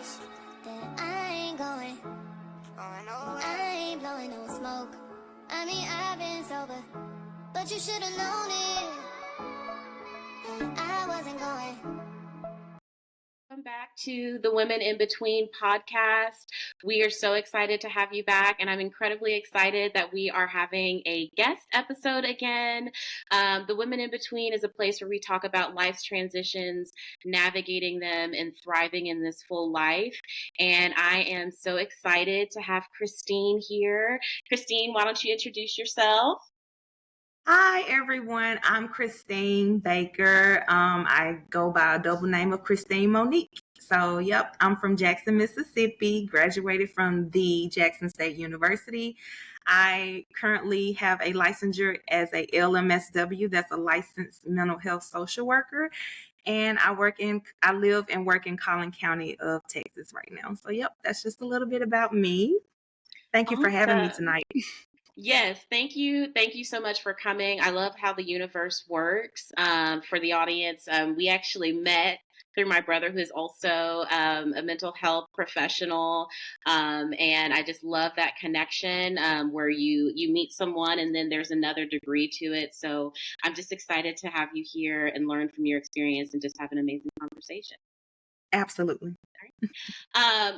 that I ain't going nowhere. I ain't blowing no smoke. I mean, I've been sober, but you should've known it. I wasn't going. Welcome back to the Women in Between podcast. We are so excited to have you back, and I'm incredibly excited that we are having a guest episode again. The Women in Between is a place where we talk about life's transitions, navigating them, and thriving in this full life. And I am so excited to have Christine here. Christine, why don't you introduce yourself? Hi, everyone. I'm Christine Baker. I go by a double name of Christine Monique. So, yep, I'm from Jackson, Mississippi, graduated from the Jackson State University. I currently have a licensure as a LMSW, that's a licensed mental health social worker. And I live and work in Collin County of Texas right now. So, yep, that's just a little bit about me. Thank you for having me tonight. Yes, thank you. Thank you so much for coming. I love how the universe works. For the audience, we actually met through my brother, who is also a mental health professional, and I just love that connection where you meet someone and then there's another degree to it. So I'm just excited to have you here and learn from your experience and just have an amazing conversation. Absolutely.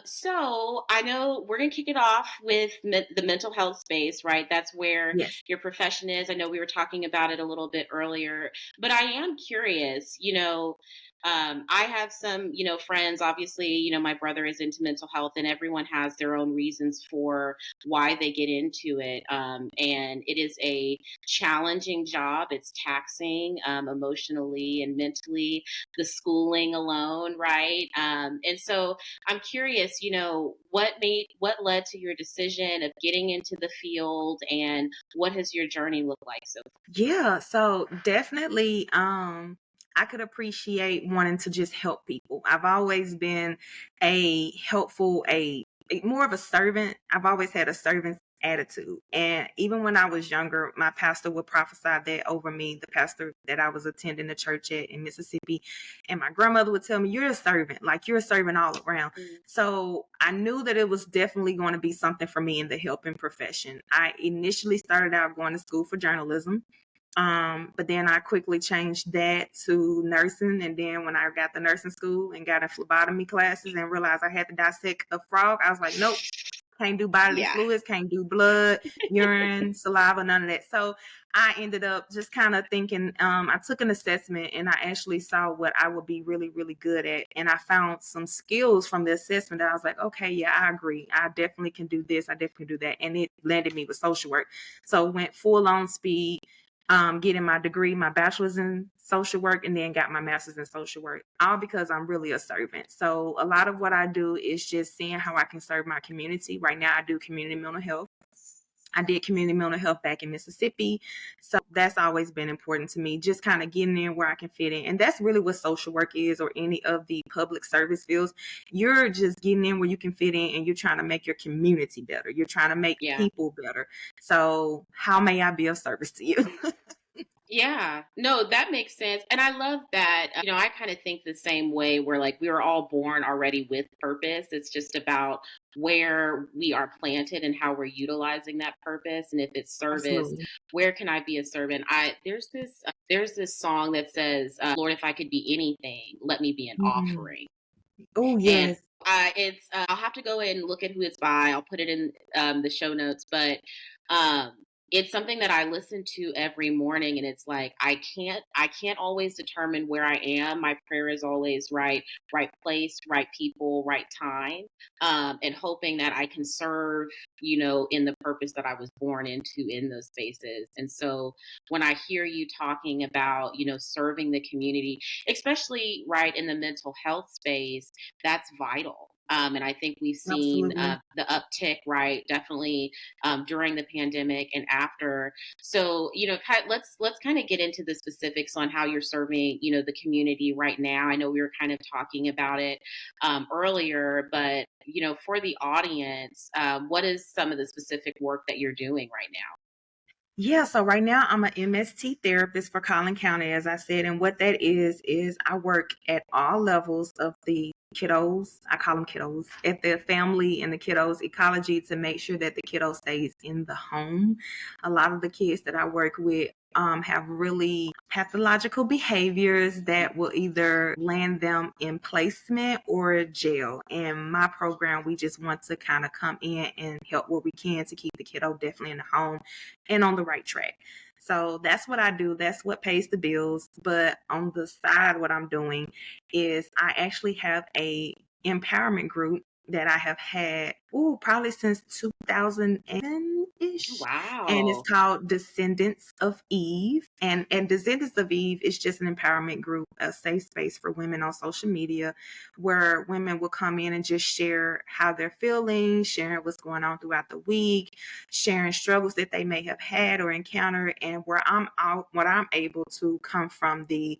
So I know we're going to kick it off with the mental health space, right? That's where Yes. your profession is. I know we were talking about it a little bit earlier, but I am curious, I have some, friends, obviously, my brother is into mental health and everyone has their own reasons for why they get into it. And it is a challenging job. It's taxing, emotionally and mentally, the schooling alone, right? And so I'm curious, what led to your decision of getting into the field and what has your journey looked like so far? Yeah, so definitely I could appreciate wanting to just help people. I've always been more of a servant. I've always had a servant's attitude. And even when I was younger, my pastor would prophesy that over me, the pastor that I was attending the church at in Mississippi. And my grandmother would tell me, you're a servant, like you're a servant all around. So I knew that it was definitely going to be something for me in the helping profession. I initially started out going to school for journalism. But then I quickly changed that to nursing. And then when I got to nursing school and got in phlebotomy classes and realized I had to dissect a frog, I was like, nope, can't do bodily fluids, can't do blood, urine, saliva, none of that. So I ended up just kind of thinking, I took an assessment and I actually saw what I would be really, really good at. And I found some skills from the assessment that I was like, okay, yeah, I agree. I definitely can do this. I definitely can do that. And it landed me with social work. So went full on speed. Getting my degree, my bachelor's in social work, and then got my master's in social work, all because I'm really a servant. So a lot of what I do is just seeing how I can serve my community. Right now, I do community mental health. I did community mental health back in Mississippi. So that's always been important to me, just kind of getting in where I can fit in. And that's really what social work is, or any of the public service fields. You're just getting in where you can fit in and you're trying to make your community better. You're trying to make people better. So how may I be of service to you? Yeah, no, that makes sense. And I love that. I kind of think the same way where like we were all born already with purpose. It's just about where we are planted and how we're utilizing that purpose. And if it's service, Absolutely. where can I be a servant? There's this song that says, Lord, if I could be anything, let me be an offering. Oh, And yes. I'll have to go and look at who it's by. I'll put it in the show notes, but it's something that I listen to every morning, and it's like I can't always determine where I am. My prayer is always right place, right people, right time, and hoping that I can serve, in the purpose that I was born into in those spaces. And so when I hear you talking about, serving the community, especially right in the mental health space, that's vital. And I think we've seen the uptick, right, definitely during the pandemic and after. So, let's kind of get into the specifics on how you're serving, the community right now. I know we were kind of talking about it earlier, but, for the audience, what is some of the specific work that you're doing right now? Yeah, so right now I'm an MST therapist for Collin County, as I said, and what that is I work at all levels of the kiddos. I call them kiddos at the family and the kiddos ecology to make sure that the kiddo stays in the home. A lot of the kids that I work with have really pathological behaviors that will either land them in placement or jail. And my program, we just want to kind of come in and help where we can to keep the kiddo definitely in the home and on the right track. So that's what I do. That's what pays the bills. But on the side, what I'm doing is I actually have a empowerment group that I have had probably since 2007 ish, and it's Wow. called Descendants of Eve. And Descendants of Eve is just an empowerment group, a safe space for women on social media, where women will come in and just share how they're feeling, sharing what's going on throughout the week, sharing struggles that they may have had or encountered, and where I'm out, what I'm able to come from the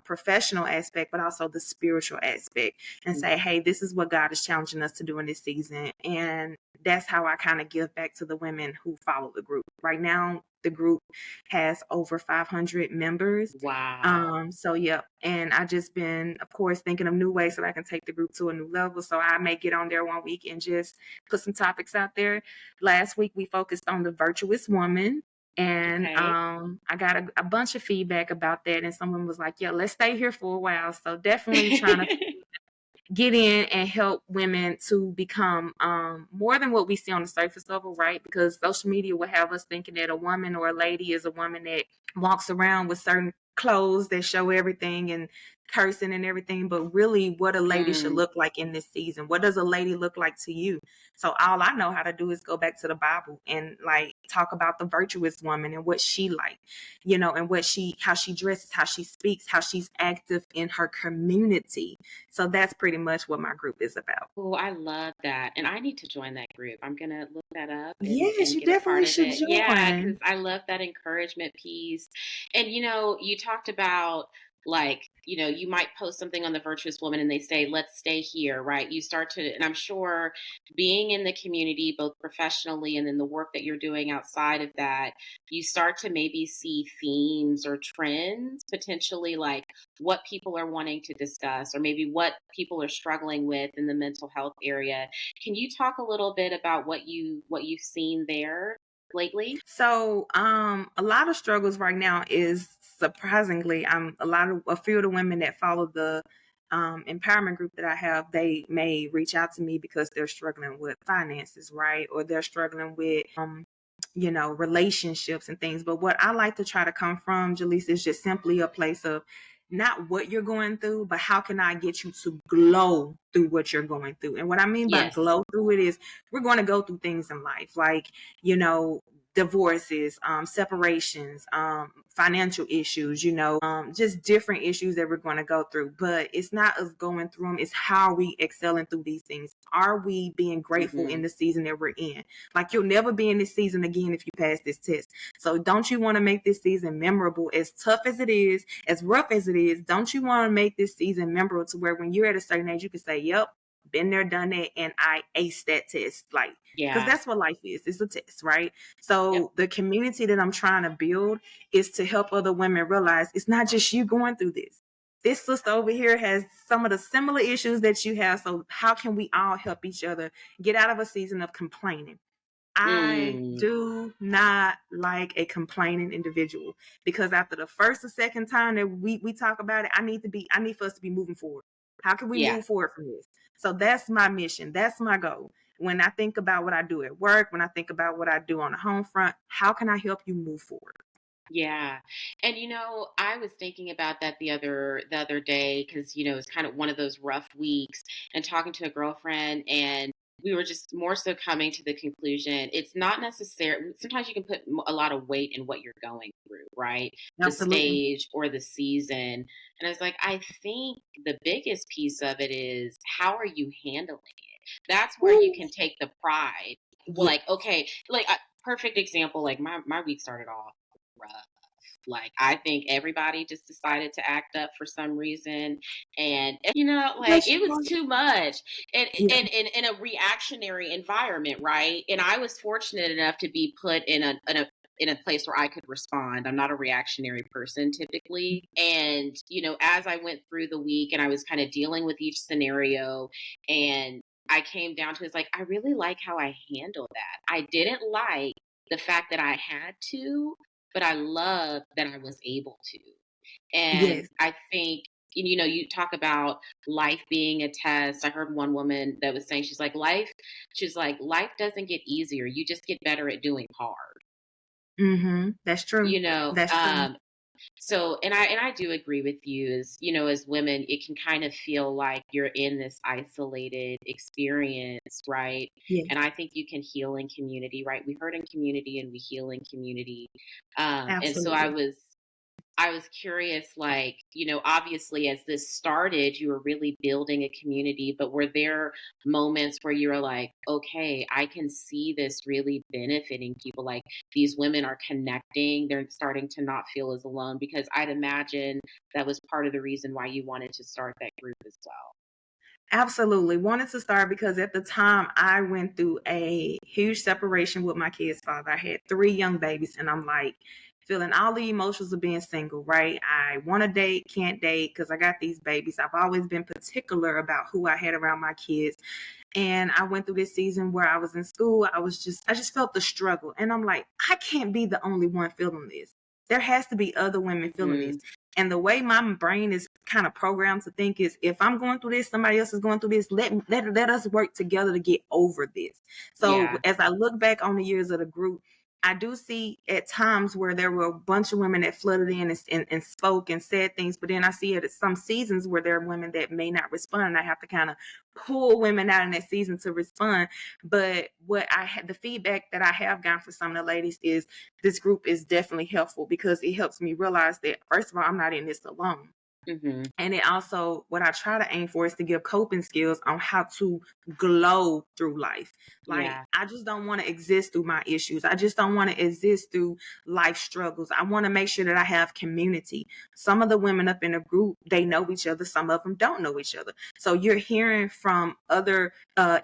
professional aspect, but also the spiritual aspect, and say, hey, this is what God is challenging us to do in this season. And that's how I kind of give back to the women who follow the group. Right now, the group has over 500 members. Wow. So yeah, and I just been, of course, thinking of new ways so I can take the group to a new level. So I may get on there one week and just put some topics out there. Last week we focused on the virtuous woman. And Okay. I got a bunch of feedback about that. And someone was like, yeah, let's stay here for a while. So definitely trying to get in and help women to become more than what we see on the surface level, right? Because social media will have us thinking that a woman or a lady is a woman that walks around with certain clothes that show everything and cursing and everything, but really what a lady should Mm, look like in this season. What does a lady look like to you? So all I know how to do is go back to the Bible and like talk about the virtuous woman and what she like, and how she dresses, how she speaks, how she's active in her community. So that's pretty much what my group is about. oh, I love that. And I need to join that group. I'm gonna look that up Yes, and you get a part definitely of should it. Yeah, because join. I love that encouragement piece. And you talked about like, you might post something on the virtuous woman and they say, let's stay here, right? You start to, and I'm sure being in the community, both professionally and then the work that you're doing outside of that, you start to maybe see themes or trends potentially, like what people are wanting to discuss or maybe what people are struggling with in the mental health area. Can you talk a little bit about what you've seen there lately? So, a lot of struggles right now is surprisingly, a few of the women that follow the empowerment group that I have, they may reach out to me because they're struggling with finances, right? Or they're struggling with, relationships and things. But what I like to try to come from, Jaleesa, is just simply a place of not what you're going through, but how can I get you to glow through what you're going through? And what I mean by Yes. glow through it is we're going to go through things in life, like, you know, divorces, separations, financial issues, just different issues that we're going to go through. But it's not us going through them, it's how are we excelling through these things. Are we being grateful Hmm. in the season that we're in? Like, you'll never be in this season again if you pass this test. So don't you want to make this season memorable? As tough as it is, as rough as it is, don't you want to make this season memorable to where when you're at a certain age, you can say, yep, been there, done that, and I aced that test. Like, because Yeah. that's what life is. It's a test, right? Yep. So the community that I'm trying to build is to help other women realize it's not just you going through this. This sister over here has some of the similar issues that you have. So how can we all help each other get out of a season of complaining? I Mm, do not like a complaining individual, because after the first or second time that we talk about it, I need for us to be moving forward. How can we yeah. move forward from this? So that's my mission. That's my goal. When I think about what I do at work, when I think about what I do on the home front, how can I help you move forward? Yeah. And I was thinking about that the other day because it's kind of one of those rough weeks and talking to a girlfriend, and we were just more so coming to the conclusion it's not necessary. Sometimes you can put a lot of weight in what you're going through, right? The Absolutely. stage or the season. And I was like, I think the biggest piece of it is how are you handling it? That's where you Woo. can take the pride. Well, Yeah. like, okay, like a perfect example, like my week started off rough. Like, I think everybody just decided to act up for some reason, and like Bless it you, was Lord. too much, and Yeah. in a reactionary environment, right? And I was fortunate enough to be put in a in a place where I could respond. I'm not a reactionary person typically. And, as I went through the week and I was kind of dealing with each scenario, and I came down to, it's like, I really like how I handled that. I didn't like the fact that I had to, but I love that I was able to. And Yes. I think, you talk about life being a test. I heard one woman that was saying, she's like, life doesn't get easier. You just get better at doing hard, That's true. you know? That's true. So, and I do agree with you, as women, it can kind of feel like you're in this isolated experience, right? Yes, And I think you can heal in community, right? We hurt in community and we heal in community. And so absolutely. I was curious, like, obviously as this started, you were really building a community, but were there moments where you were like, okay, I can see this really benefiting people? Like, these women are connecting, they're starting to not feel as alone, because I'd imagine that was part of the reason why you wanted to start that group as well. Absolutely. Wanted to start because at the time I went through a huge separation with my kid's father. I had 3 young babies, and I'm like feeling all the emotions of being single, right? I want to date, can't date because I got these babies. I've always been particular about who I had around my kids. And I went through this season where I was in school. I just felt the struggle. And I'm like, I can't be the only one feeling this. There has to be other women feeling this. Mm, And the way my brain is kind of programmed to think is, if I'm going through this, somebody else is going through this, let us work together to get over this. So yeah. as I look back on the years of the group, I do see at times where there were a bunch of women that flooded in and spoke and said things, but then I see it at some seasons where there are women that may not respond, and I have to kind of pull women out in that season to respond. But what I had, the feedback that I have gotten for some of the ladies is this group is definitely helpful because it helps me realize that, first of all, I'm not in this alone. Hmm. And it also, what I try to aim for is to give coping skills on how to glow through life. Like, Yeah. I just don't want to exist through my issues. I just don't want to exist through life struggles. I want to make sure that I have community. Some of the women up in the group, they know each other. Some of them don't know each other. So you're hearing from other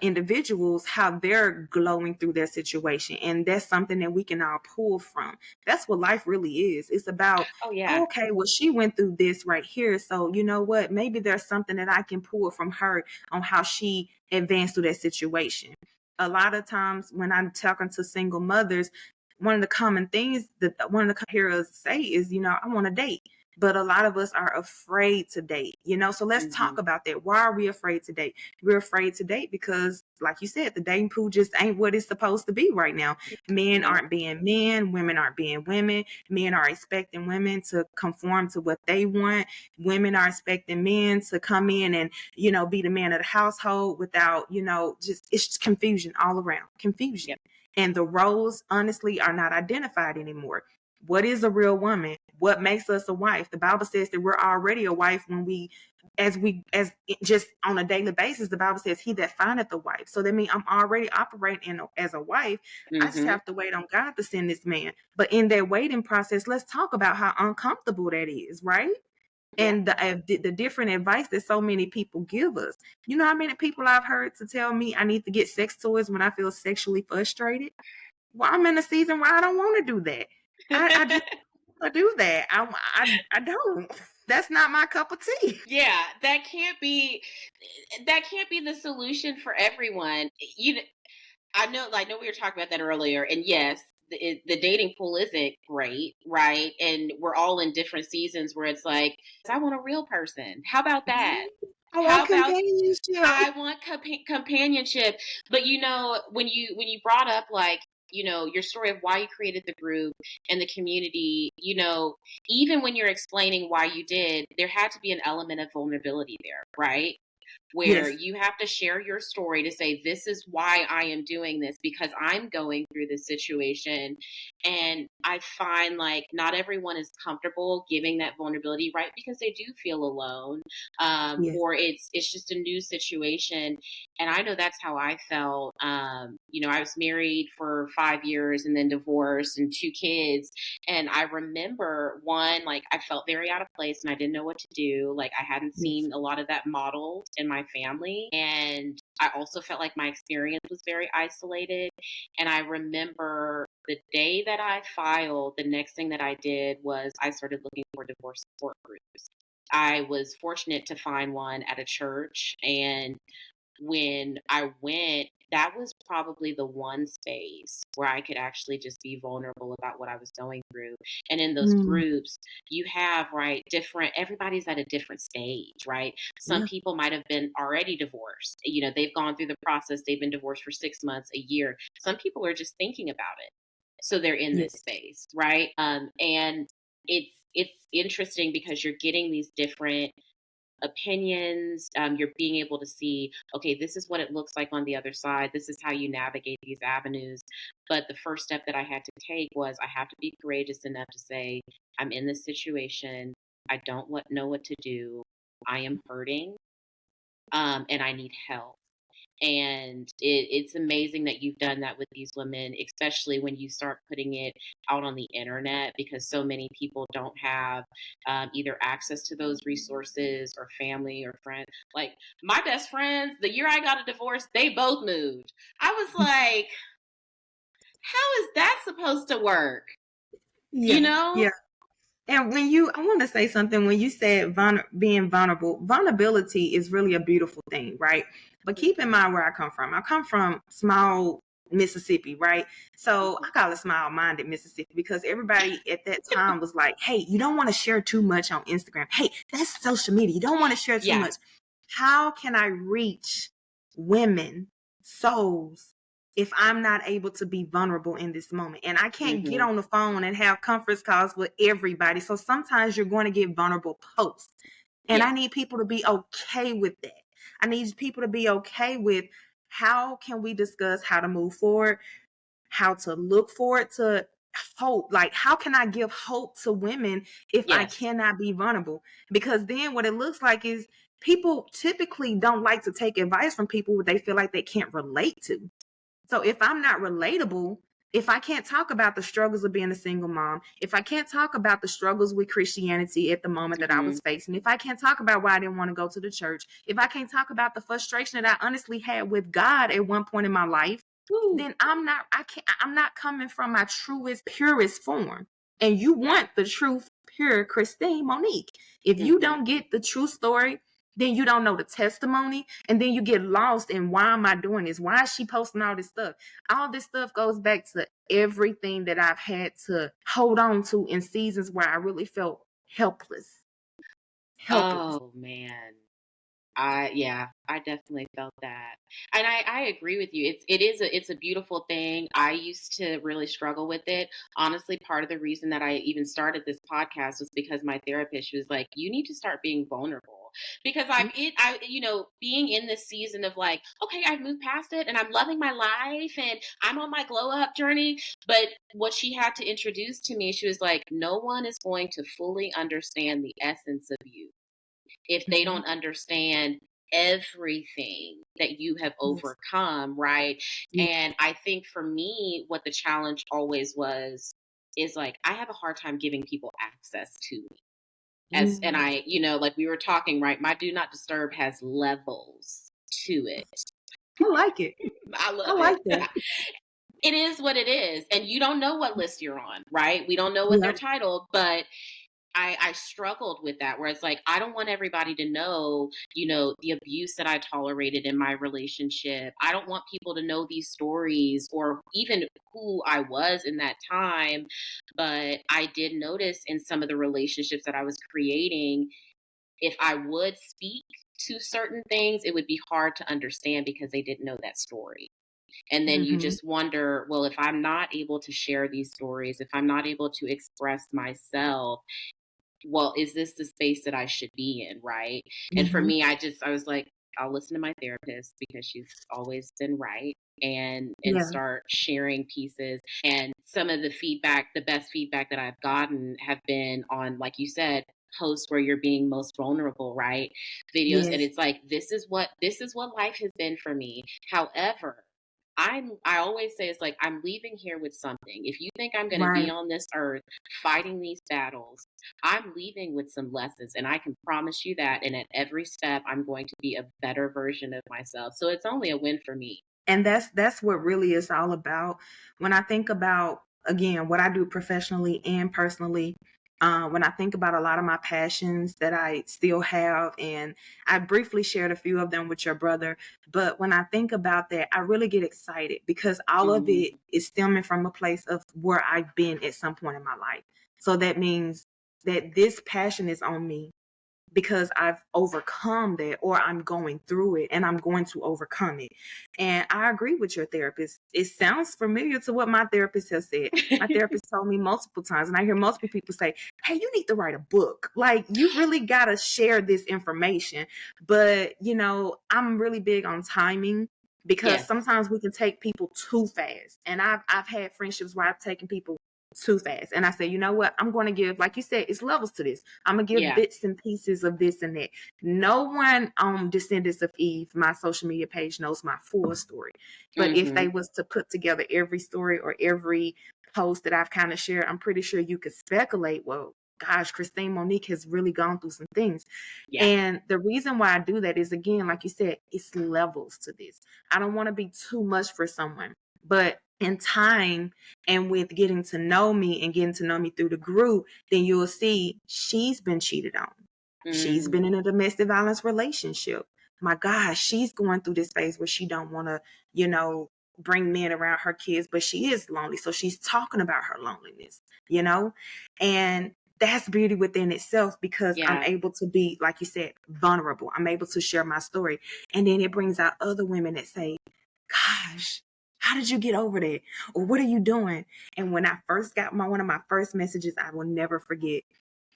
individuals how they're glowing through their situation. And that's something that we can all pull from. That's what life really is. It's about, Oh, yeah. okay, well, she went through this right here. So, you know what? Maybe there's something that I can pull from her on how she advanced through that situation. A lot of times when I'm talking to single mothers, one of the common things that one of the heroes say is, I want to date. But a lot of us are afraid to date, So let's Hmm. talk about that. Why are we afraid to date? We're afraid to date because, like you said, the dating pool just ain't what it's supposed to be right now. Men No. aren't being men, women aren't being women. Men are expecting women to conform to what they want. Women are expecting men to come in and, be the man of the household without, just, it's just confusion all around. Confusion. Yep. And the roles, honestly, are not identified anymore. What is a real woman? What makes us a wife? The Bible says that we're already a wife when as just on a daily basis. The Bible says, "He that findeth a wife." So that means I'm already operating as a wife. I just Hmm. have to wait on God to send this man. But in that waiting process, let's talk about how uncomfortable that is, right? Yeah. And the different advice that so many people give us. You know how many people I've heard to tell me I need to get sex toys when I feel sexually frustrated? Well, I'm in a season where I don't want to do that. I just want to do that. I don't. That's not my cup of tea. Yeah, that can't be the solution for everyone. I know we were talking about that earlier, and yes, the dating pool isn't great, right? And we're all in different seasons where it's like, I want a real person. How about that? I want How about companionship. I want companionship? But when you brought up, like, your story of why you created the group and the community, even when you're explaining why you did, there had to be an element of vulnerability there, right? Where Yes, you have to share your story to say, this is why I am doing this, because I'm going through this situation. And I find, like, not everyone is comfortable giving that vulnerability, right? Because they do feel alone, yes, or it's just a new situation. And I know that's how I felt. I was married for 5 years and then divorced and 2 kids. And I remember, one, like, I felt very out of place and I didn't know what to do. Like, I hadn't yes, seen a lot of that modeled in my family. And I also felt like my experience was very isolated. And I remember the day that I filed, the next thing that I did was I started looking for divorce support groups. I was fortunate to find one at a church, and when I went, that was probably the one space where I could actually just be vulnerable about what I was going through. And in those Mm, groups, you have, right, everybody's at a different stage, right? Some yeah. people might have been already divorced. You know, they've gone through the process, they've been divorced for 6 months, a year. Some people are just thinking about it. So they're in this Yes. space, right? And it's interesting because you're getting these different opinions. You're being able to see, okay, this is what it looks like on the other side. This is how you navigate these avenues. But the first step that I had to take was I have to be courageous enough to say, I'm in this situation. I don't know what to do. I am hurting, and I need help. And it's amazing that you've done that with these women, especially when you start putting it out on the internet, because so many people don't have either access to those resources or family or friends. Like my best friends, the year I got a divorce, they both moved. I was like, how is that supposed to work? You Yeah. know? Yeah. And I want to say something when you said being vulnerable, vulnerability is really a beautiful thing, right? But keep in mind where I come from. I come from small Mississippi, right? So I call it small minded Mississippi because everybody at that time was like, hey, you don't want to share too much on Instagram. Hey, that's social media. You don't want to share too Yeah. much. How can I reach women, souls, if I'm not able to be vulnerable in this moment? And I can't get Hmm. on the phone and have conference calls with everybody. So sometimes you're going to get vulnerable posts. And Yeah. I need people to be okay with that. I need people to be okay with how can we discuss how to move forward, how to look forward to hope. Like, how can I give hope to women if I Yes. cannot be vulnerable? Because then what it looks like is people typically don't like to take advice from people they feel like they can't relate to. So if I'm not relatable, if I can't talk about the struggles of being a single mom, if I can't talk about the struggles with Christianity at the moment that I Hmm. was facing, if I can't talk about why I didn't want to go to the church, if I can't talk about the frustration that I honestly had with God at one point in my life, Woo. then I'm not coming from my truest, purest form. And you want the truth, pure Christine Monique. If you Hmm. don't get the true story, then you don't know the testimony, and then you get lost in why am I doing this? Why is she posting all this stuff? All this stuff goes back to everything that I've had to hold on to in seasons where I really felt helpless. Helpless. Oh man. Yeah, I definitely felt that. And I agree with you. It's a beautiful thing. I used to really struggle with it. Honestly, part of the reason that I even started this podcast was because my therapist was like, you need to start being vulnerable. Because being in this season of like, okay, I've moved past it and I'm loving my life and I'm on my glow up journey. But what she had to introduce to me, she was like, no one is going to fully understand the essence of you if they Mhm. don't understand everything that you have Yes. overcome, right? Yeah. And I think for me, what the challenge always was is like I have a hard time giving people access to me. And Mm. I, like we were talking, right? My do not disturb has levels to it. I like it. I I love it. like that. It is what it is. And you don't know what list you're on, right? We don't know what they're Yep. titled, but I struggled with that where it's like I don't want everybody to know, the abuse that I tolerated in my relationship. I don't want people to know these stories or even who I was in that time. But I did notice in some of the relationships that I was creating, if I would speak to certain things, it would be hard to understand because they didn't know that story. And then you Hmm. just wonder, well, if I'm not able to share these stories, if I'm not able to express myself, well, is this the space that I should be in, right? And for Hmm. me, I was like, I'll listen to my therapist because she's always been right and Yeah. start sharing pieces. And some of the best feedback that I've gotten have been on, like you said, posts where you're being most vulnerable, right? Videos. And Yes. it's like, this is what life has been for me. However, I always say it's like I'm leaving here with something. If you think I'm going to be Right. on this earth fighting these battles, I'm leaving with some lessons, and I can promise you that. And at every step, I'm going to be a better version of myself. So it's only a win for me. And that's what really is all about. When I think about, again, what I do professionally and personally, when I think about a lot of my passions that I still have, and I briefly shared a few of them with your brother, but when I think about that, I really get excited because all of Mm, it is stemming from a place of where I've been at some point in my life. So that means that this passion is on me because I've overcome that, or I'm going through it and I'm going to overcome it. And I agree with your therapist. It sounds familiar to what my therapist has said. My therapist told me multiple times, and I hear multiple people say, "Hey, you need to write a book. Like, you really got to share this information." But, I'm really big on timing because yes. sometimes we can take people too fast. And I've had friendships where I've taken people too fast. And I say, you know what? I'm going to give, like you said, it's levels to this. I'm going to give Yeah. bits and pieces of this and that. No one on Descendants of Eve, my social media page, knows my full story. But if Hmm. they was to put together every story or every post that I've kind of shared, I'm pretty sure you could speculate, well, gosh, Christine Monique has really gone through some things. Yeah. And the reason why I do that is, again, like you said, it's levels to this. I don't want to be too much for someone. But in time and with getting to know me and getting to know me through the group, then you'll see she's been cheated on. She's Mm, been in a domestic violence relationship. My gosh, she's going through this phase where she don't want to, bring men around her kids, but she is lonely. So she's talking about her loneliness, you know? And that's beauty within itself because I'm yeah. able to be, like you said, vulnerable. I'm able to share my story. And then it brings out other women that say, gosh, how did you get over that? Or what are you doing? And when I first got one of my first messages, I will never forget.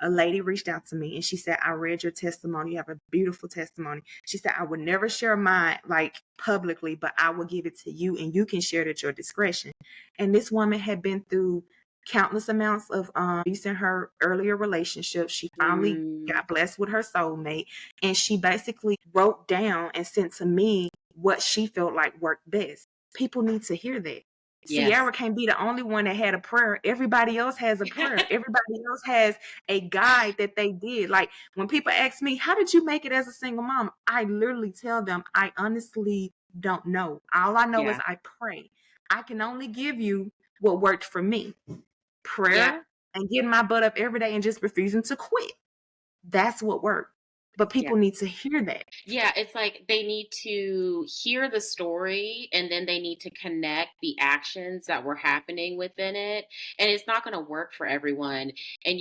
A lady reached out to me and she said, I read your testimony. You have a beautiful testimony. She said, I would never share mine like publicly, but I will give it to you and you can share it at your discretion. And this woman had been through countless amounts of abuse in her earlier relationship. She finally Mm, got blessed with her soulmate. And she basically wrote down and sent to me what she felt like worked best. People need to hear that. yes. Sierra can't be the only one that had a prayer. Everybody else has a prayer. Everybody else has a guide that they did. Like when people ask me, how did you make it as a single mom? I literally tell them, I honestly don't know. All I know is Yeah. I pray. I can only give you what worked for me. Yeah. Prayer and getting my butt up every day and just refusing to quit. That's what worked. But Yeah. people need to hear that. Yeah, it's like they need to hear the story and then they need to connect the actions that were happening within it. And it's not going to work for everyone. And,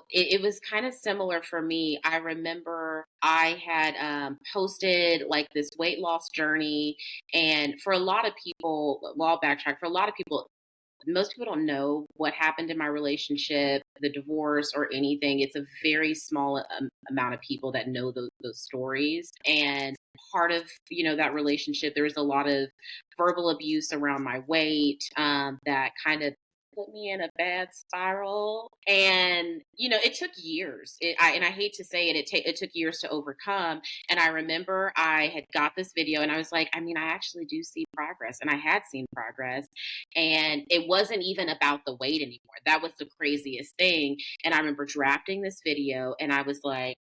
it was kind of similar for me. I remember I had posted like this weight loss journey. And for a lot of people, well, I'll backtrack. For a lot of people, most people don't know what happened in my relationship, the divorce, or anything. It's a very small amount of people that know those stories. And part of that relationship, there was a lot of verbal abuse around my weight that kind of put me in a bad spiral. And it took years. And I hate to say it, it took years to overcome. And I remember I had got this video, and I was like, I mean, I actually do see progress, and I had seen progress. And it wasn't even about the weight anymore. That was the craziest thing. And I remember drafting this video and I was like,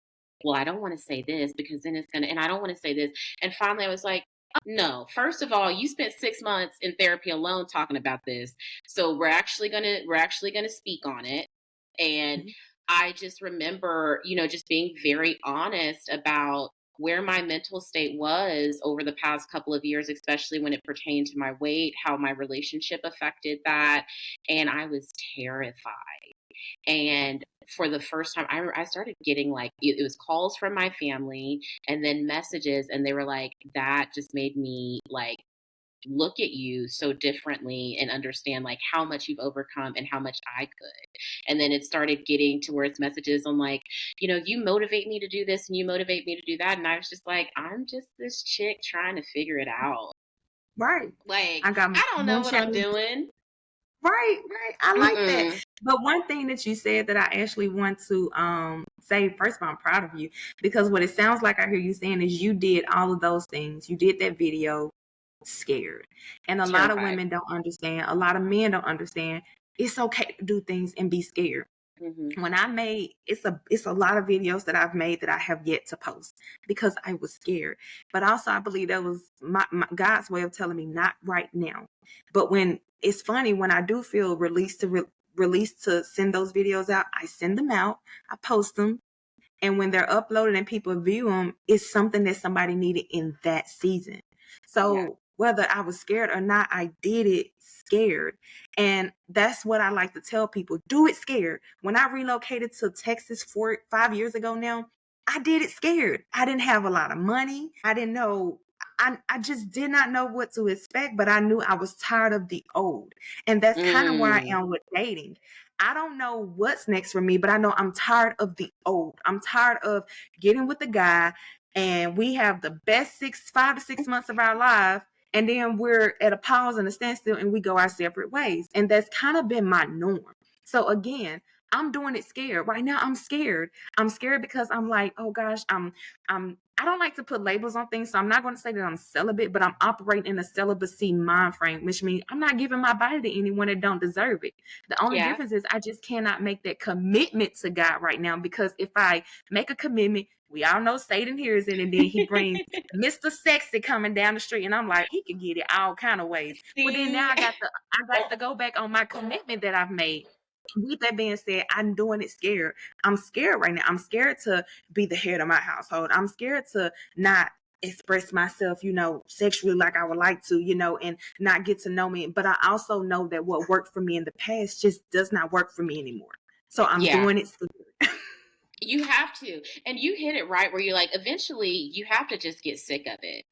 well, I don't want to say this because then and I don't want to say this. And finally I was like, no, first of all, you spent 6 months in therapy alone talking about this. So we're actually gonna speak on it. And I just remember, just being very honest about where my mental state was over the past couple of years, especially when it pertained to my weight, how my relationship affected that. And I was terrified. And for the first time, I started getting like, it was calls from my family and then messages. And they were like, that just made me like look at you so differently and understand like how much you've overcome and how much I could. And then it started getting to where it's messages on like, you motivate me to do this and you motivate me to do that. And I was just like, I'm just this chick trying to figure it out. Right. Like, I got I don't know one what I'm challenge. doing. Right, right. I like that. Mm-mm. But one thing that you said that I actually want to say, first of all, I'm proud of you because what it sounds like I hear you saying is you did all of those things. You did that video. scared. And a lot of Terrified. women don't understand, a lot of men don't understand it's okay to do things and be scared. Hmm. When I made it's a lot of videos that I've made that I have yet to post because I was scared. But also I believe that was my God's way of telling me not right now. But when it's funny when I do feel released to send those videos out, I send them out, I post them, and when they're uploaded and people view them, it's something that somebody needed in that season. Yeah. So whether I was scared or not, I did it scared. And that's what I like to tell people. Do it scared. When I relocated to Texas 5 years ago now, I did it scared. I didn't have a lot of money. I didn't know. I just did not know what to expect, but I knew I was tired of the old. And that's kind of where I Mm. am with dating. I don't know what's next for me, but I know I'm tired of the old. I'm tired of getting with the guy and we have the best 5 to 6 months of our life. And then we're at a pause and a standstill and we go our separate ways. And that's kind of been my norm. So again, I'm doing it scared. Right now I'm scared. I'm scared because I'm like, oh gosh, I don't like to put labels on things, so I'm not going to say that I'm celibate, but I'm operating in a celibacy mind frame, which means I'm not giving my body to anyone that don't deserve it. The only Yeah. difference is I just cannot make that commitment to God right now, because if I make a commitment, we all know Satan hears it, and then he brings Mr. Sexy coming down the street, and I'm like, he can get it all kind of ways. Well, then now See. I got to go back on my commitment that I've made. With that being said, I'm doing it scared. I'm scared right now. I'm scared to be the head of my household. I'm scared to not express myself, sexually like I would like to, and not get to know me. But I also know that what worked for me in the past just does not work for me anymore. So I'm Yeah. doing it scared. You have to. And you hit it right where you're like, eventually you have to just get sick of it.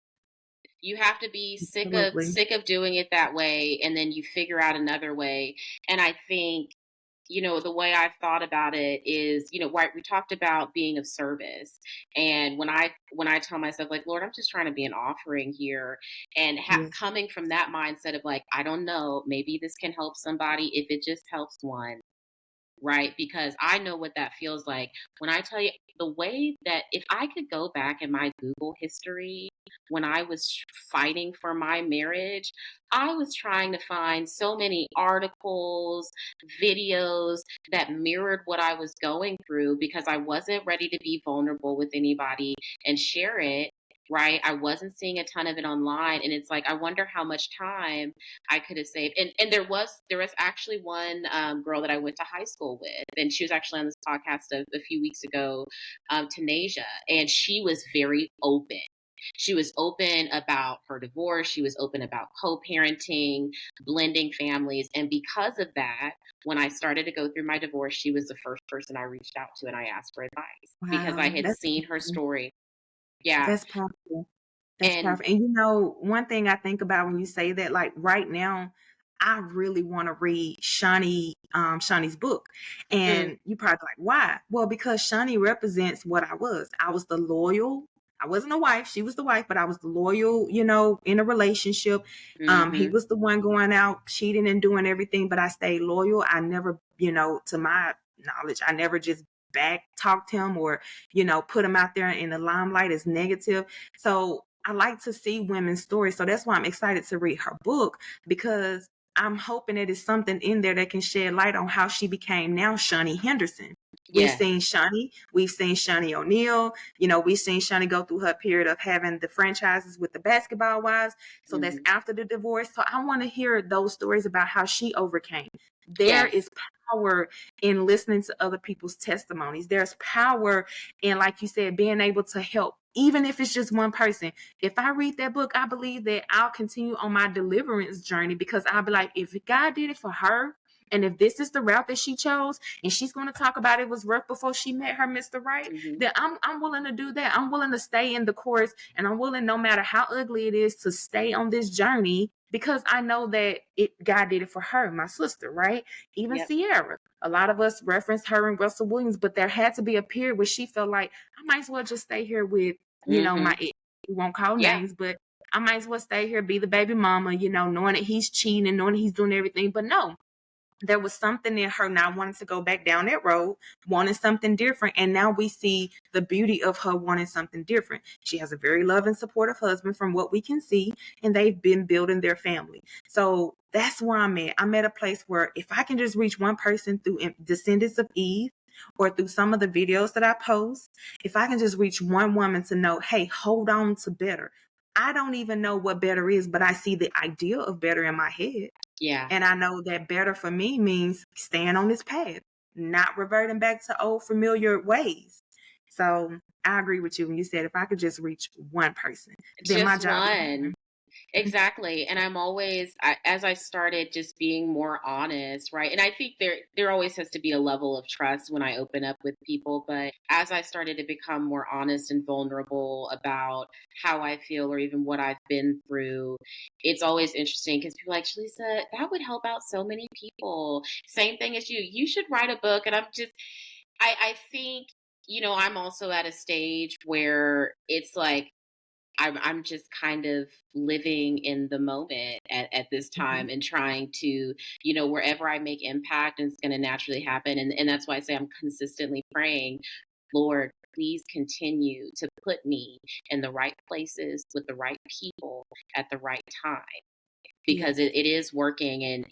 You have to be Absolutely. sick of doing it that way, and then you figure out another way. And I think, the way I've thought about it is, right, we talked about being of service. And when I tell myself, like, Lord, I'm just trying to be an offering here, and Yes. coming from that mindset of like, I don't know, maybe this can help somebody if it just helps one. Right? Because I know what that feels like. When I tell you the way that if I could go back in my Google history when I was fighting for my marriage, I was trying to find so many articles, videos that mirrored what I was going through because I wasn't ready to be vulnerable with anybody and share it. Right. I wasn't seeing a ton of it online. And it's like, I wonder how much time I could have saved. And there was actually one girl that I went to high school with, and she was actually on this podcast a few weeks ago, Tanasia, and she was very open. She was open about her divorce. She was open about co-parenting, blending families, and because of that, when I started to go through my divorce, she was the first person I reached out to and I asked for advice because I Wow. had seen her story. Yeah, That's powerful. That's and powerful. And one thing I think about when you say that, like right now, I really want to read Shawnee's book. mm, And you probably like, why? Well, because Shawnee represents what I was. I was the loyal. I wasn't a wife. She was the wife, but I was the loyal, in a relationship. He mm-hmm, was the one going out cheating and doing everything, but I stayed loyal. I never, to my knowledge, I never just back talked him or put him out there in the limelight as negative. So I like to see women's stories. So that's why I'm excited to read her book, because I'm hoping that it's something in there that can shed light on how she became now Shawnee Henderson. yes, We've seen Shawnee O'Neal, we've seen Shawnee go through her period of having the franchises with the basketball wives. So that's mm-hmm, after the divorce. So I want to hear those stories about how she overcame. There yes, is power in listening to other people's testimonies. There's power in, like you said, being able to help, even if it's just one person. If I read that book, I believe that I'll continue on my deliverance journey, because I'll be like, if God did it for her, and if this is the route that she chose, and she's going to talk about it was rough before she met her Mr. Right, mm-hmm, then I'm willing to do that. I'm willing to stay in the course, and I'm willing, no matter how ugly it is, to stay on this journey, because I know that God did it for her, my sister, right? Even yep, Sierra. A lot of us reference her and Russell Williams, but there had to be a period where she felt like, I might as well just stay here with, mm-hmm, my ex. We won't call yeah, names, but I might as well stay here, be the baby mama, knowing that he's cheating and knowing that he's doing everything. But no, there was something in her not wanting to go back down that road, wanting something different. And now we see the beauty of her wanting something different. She has a very loving, supportive husband from what we can see, and they've been building their family. So that's where I'm at. I'm at a place where if I can just reach one person through Descendants of Eve, or through some of the videos that I post, if I can just reach one woman to know, hey, hold on to better. I don't even know what better is, but I see the idea of better in my head. Yeah. And I know that better for me means staying on this path, not reverting back to old familiar ways. So I agree with you when you said if I could just reach one person, then my Just job is one. done. Exactly. And I'm always, as I started just being more honest, right? And I think there always has to be a level of trust when I open up with people. But as I started to become more honest and vulnerable about how I feel or even what I've been through, it's always interesting because people are like, Jelesa, that would help out so many people. Same thing as you. You should write a book. And I think, I'm also at a stage where it's like, I'm just kind of living in the moment at this Mhm. time and trying to, wherever I make impact, and it's going to naturally happen. And that's why I say I'm consistently praying, Lord, please continue to put me in the right places with the right people at the right time Yes. because it is working. And,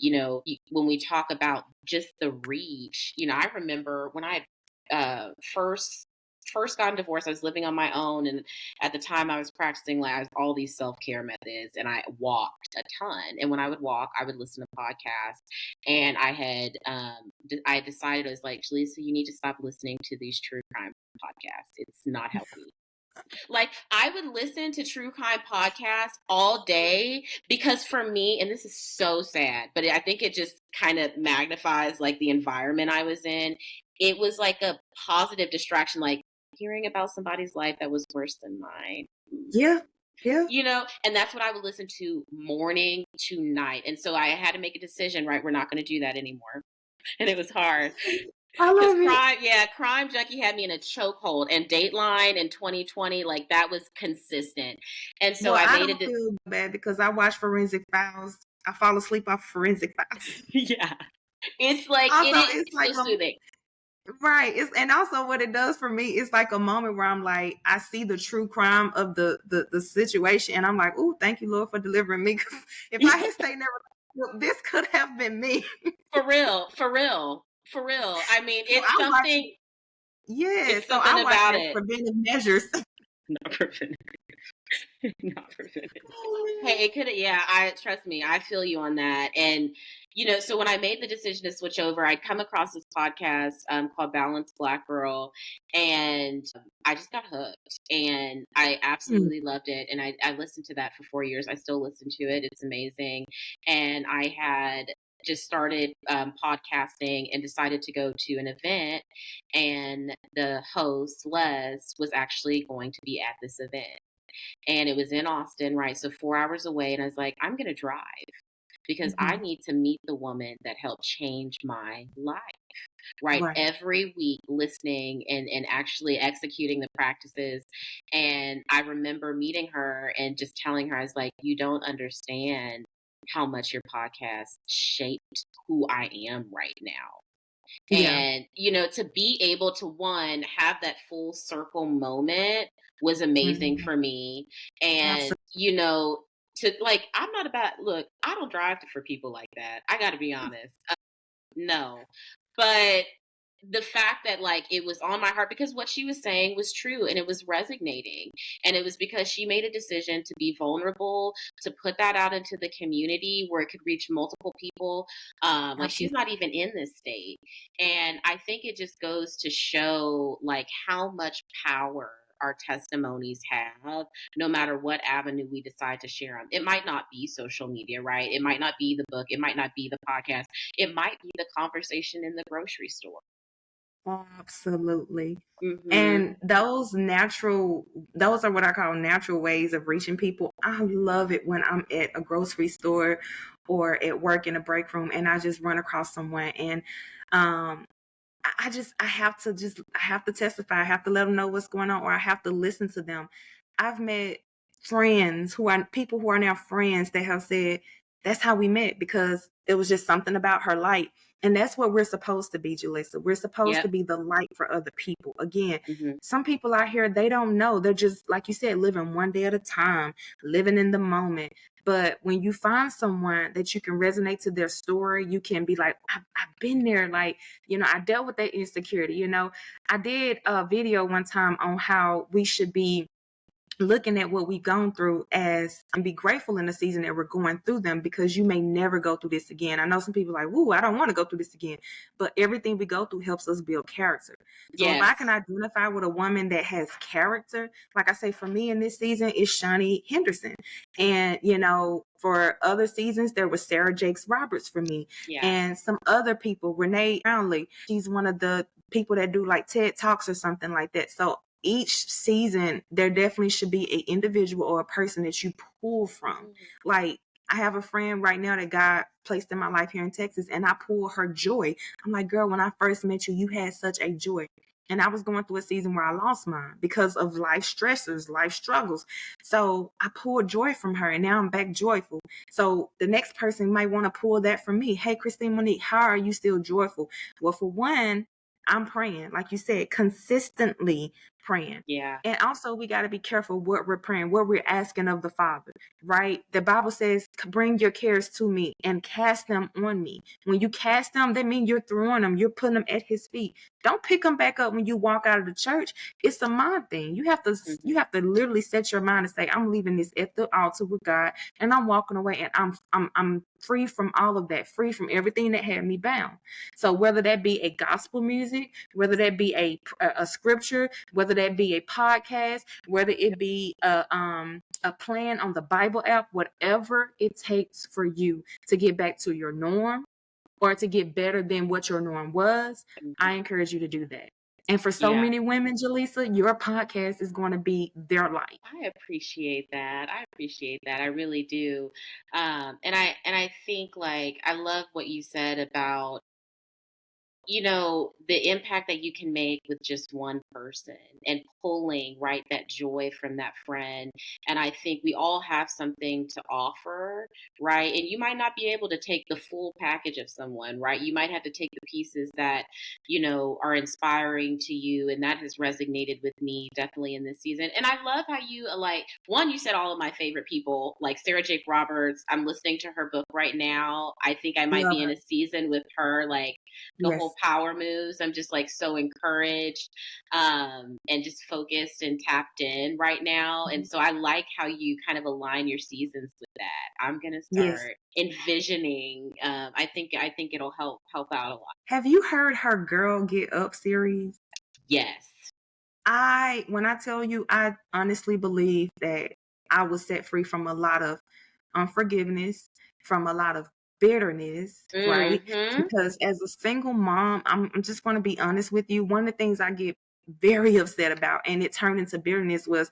when we talk about just the reach, I remember when I first got divorced, I was living on my own. And at the time I was practicing like all these self-care methods and I walked a ton. And when I would walk, I would listen to podcasts. And I decided, I was like, Lisa, you need to stop listening to these true crime podcasts. It's not healthy. Like I would listen to true crime podcasts all day because for me, and this is so sad, but I think it just kind of magnifies like the environment I was in. It was like a positive distraction, like hearing about somebody's life that was worse than mine. Yeah. Yeah. And that's what I would listen to morning to night. And so I had to make a decision, right? We're not going to do that anymore. And it was hard. I Because love it. Crime Junkie had me in a chokehold, and Dateline in 2020, like that was consistent. And so Well, I I made don't feel bad because I watch Forensic Files. I fall asleep off Forensic Files. yeah, it's like Also, it's it's like so soothing. right. And also what it does for me is like a moment where I'm like, I see the true crime of the situation, and I'm like, oh, thank you, Lord, for delivering me. 'Cause if I had stayed there, look, this could have been me. For real, for real, for real. I mean, So I watch it. Yeah. it's So something I watch about it as it. preventive measures. Not preventive. Not preventive. Oh, man. Hey, it could, yeah, I trust me, I feel you on that. And, so when I made the decision to switch over, I'd come across this podcast called Balanced Black Girl, and I just got hooked and I Hmm. absolutely loved it. And I listened to that for 4 years. I still listen to it. It's amazing. And I had just started podcasting and decided to go to an event. And the host, Les, was actually going to be at this event and it was in Austin, right? So 4 hours away. And I was like, I'm going to drive because I Mhm. need to meet the woman that helped change my life, right? Right. Every week listening and actually executing the practices. And I remember meeting her and just telling her, I was like, you don't understand how much your podcast shaped who I am right now. Yeah. And, to be able to one, have that full circle moment was amazing Mhm. for me. And, Absolutely. to like, I'm not about, look, I don't drive for people like that. I got to be honest. No. But the fact that like it was on my heart because what she was saying was true and it was resonating and it was because she made a decision to be vulnerable, to put that out into the community where it could reach multiple people. Like she's Absolutely. not even in this state, and I think it just goes to show like how much power our testimonies have, no matter what avenue we decide to share them. It might not be social media, right? It might not be the book, it might not be the podcast, it might be the conversation in the grocery store. Absolutely. And Mhm. those are what I call natural ways of reaching people. I love it when I'm at a grocery store or at work in a break room and I just run across someone and um I have to testify. I have to let them know what's going on or I have to listen to them. I've met friends who are people who are now friends that have said that's how we met because it was just something about her light. And that's what we're supposed to be, Jelesa. We're supposed to Yep. be the light for other people. Again, Hmm. some people out here, they don't know. They're just, like you said, living one day at a time, living in the moment. But when you find someone that you can resonate to their story, you can be like, I've been there. Like, I dealt with that insecurity. I did a video one time on how we should be looking at what we've gone through as and be grateful in the season that we're going through them, because you may never go through this again. I know some people are like, woo, I don't want to go through this again. But everything we go through helps us build character. So if I Yes. can identify with a woman that has character, like I say, for me in this season is Shawnee Henderson. And, for other seasons, there was Sarah Jakes Roberts for me. Yeah. And some other people, Renee Brownlee, she's one of the people that do like TED Talks or something like that. So each season there definitely should be an individual or a person that you pull from. Like, I have a friend right now that God placed in my life here in Texas, and I pull her joy. I'm like, girl, when I first met you, you had such a joy. And I was going through a season where I lost mine because of life stressors, life struggles. So I pulled joy from her, and now I'm back joyful. So the next person might want to pull that from me. Hey, Christine Monique, how are you still joyful? Well, for one, I'm praying, like you said, consistently praying. Yeah. And also, we got to be careful what we're praying, what we're asking of the Father, right? The Bible says, bring your cares to me and cast them on me. When you cast them, that means you're throwing them, you're putting them at his feet. Don't pick them back up when you walk out of the church. It's a mind thing. You have to literally set your mind and say, I'm leaving this at the altar with God, and I'm walking away, and I'm free from all of that, free from everything that had me bound. So whether that be a gospel music, whether that be a scripture, whether that be a podcast, whether it be a plan on the Bible app, whatever it takes for you to get back to your norm or to get better than what your norm was, I encourage you to do that. And for so Yeah. many women, Jelesa, your podcast is going to be their light. I appreciate that. I appreciate that. I really do. And I think, like, I love what you said about, the impact that you can make with just one person and pulling, right, that joy from that friend. And I think we all have something to offer, right? And you might not be able to take the full package of someone, right? You might have to take the pieces that, are inspiring to you. And that has resonated with me definitely in this season. And I love how you, like, one, you said all of my favorite people, like Sarah Jake Roberts. I'm listening to her book right now. I think I might Love be in her. a season with her, like, the Yes. whole power moves. I'm just like so encouraged and just focused and tapped in right now. And so I like how you kind of align your seasons with that. I'm gonna Yes. start envisioning. I think it'll help out a lot. Have you heard her Girl Get Up series? Yes. When I tell you, I honestly believe that I was set free from a lot of unforgiveness, from a lot of bitterness, right? Mm-hmm. Because as a single mom, I'm just going to be honest with you. One of the things I get very upset about, and it turned into bitterness, was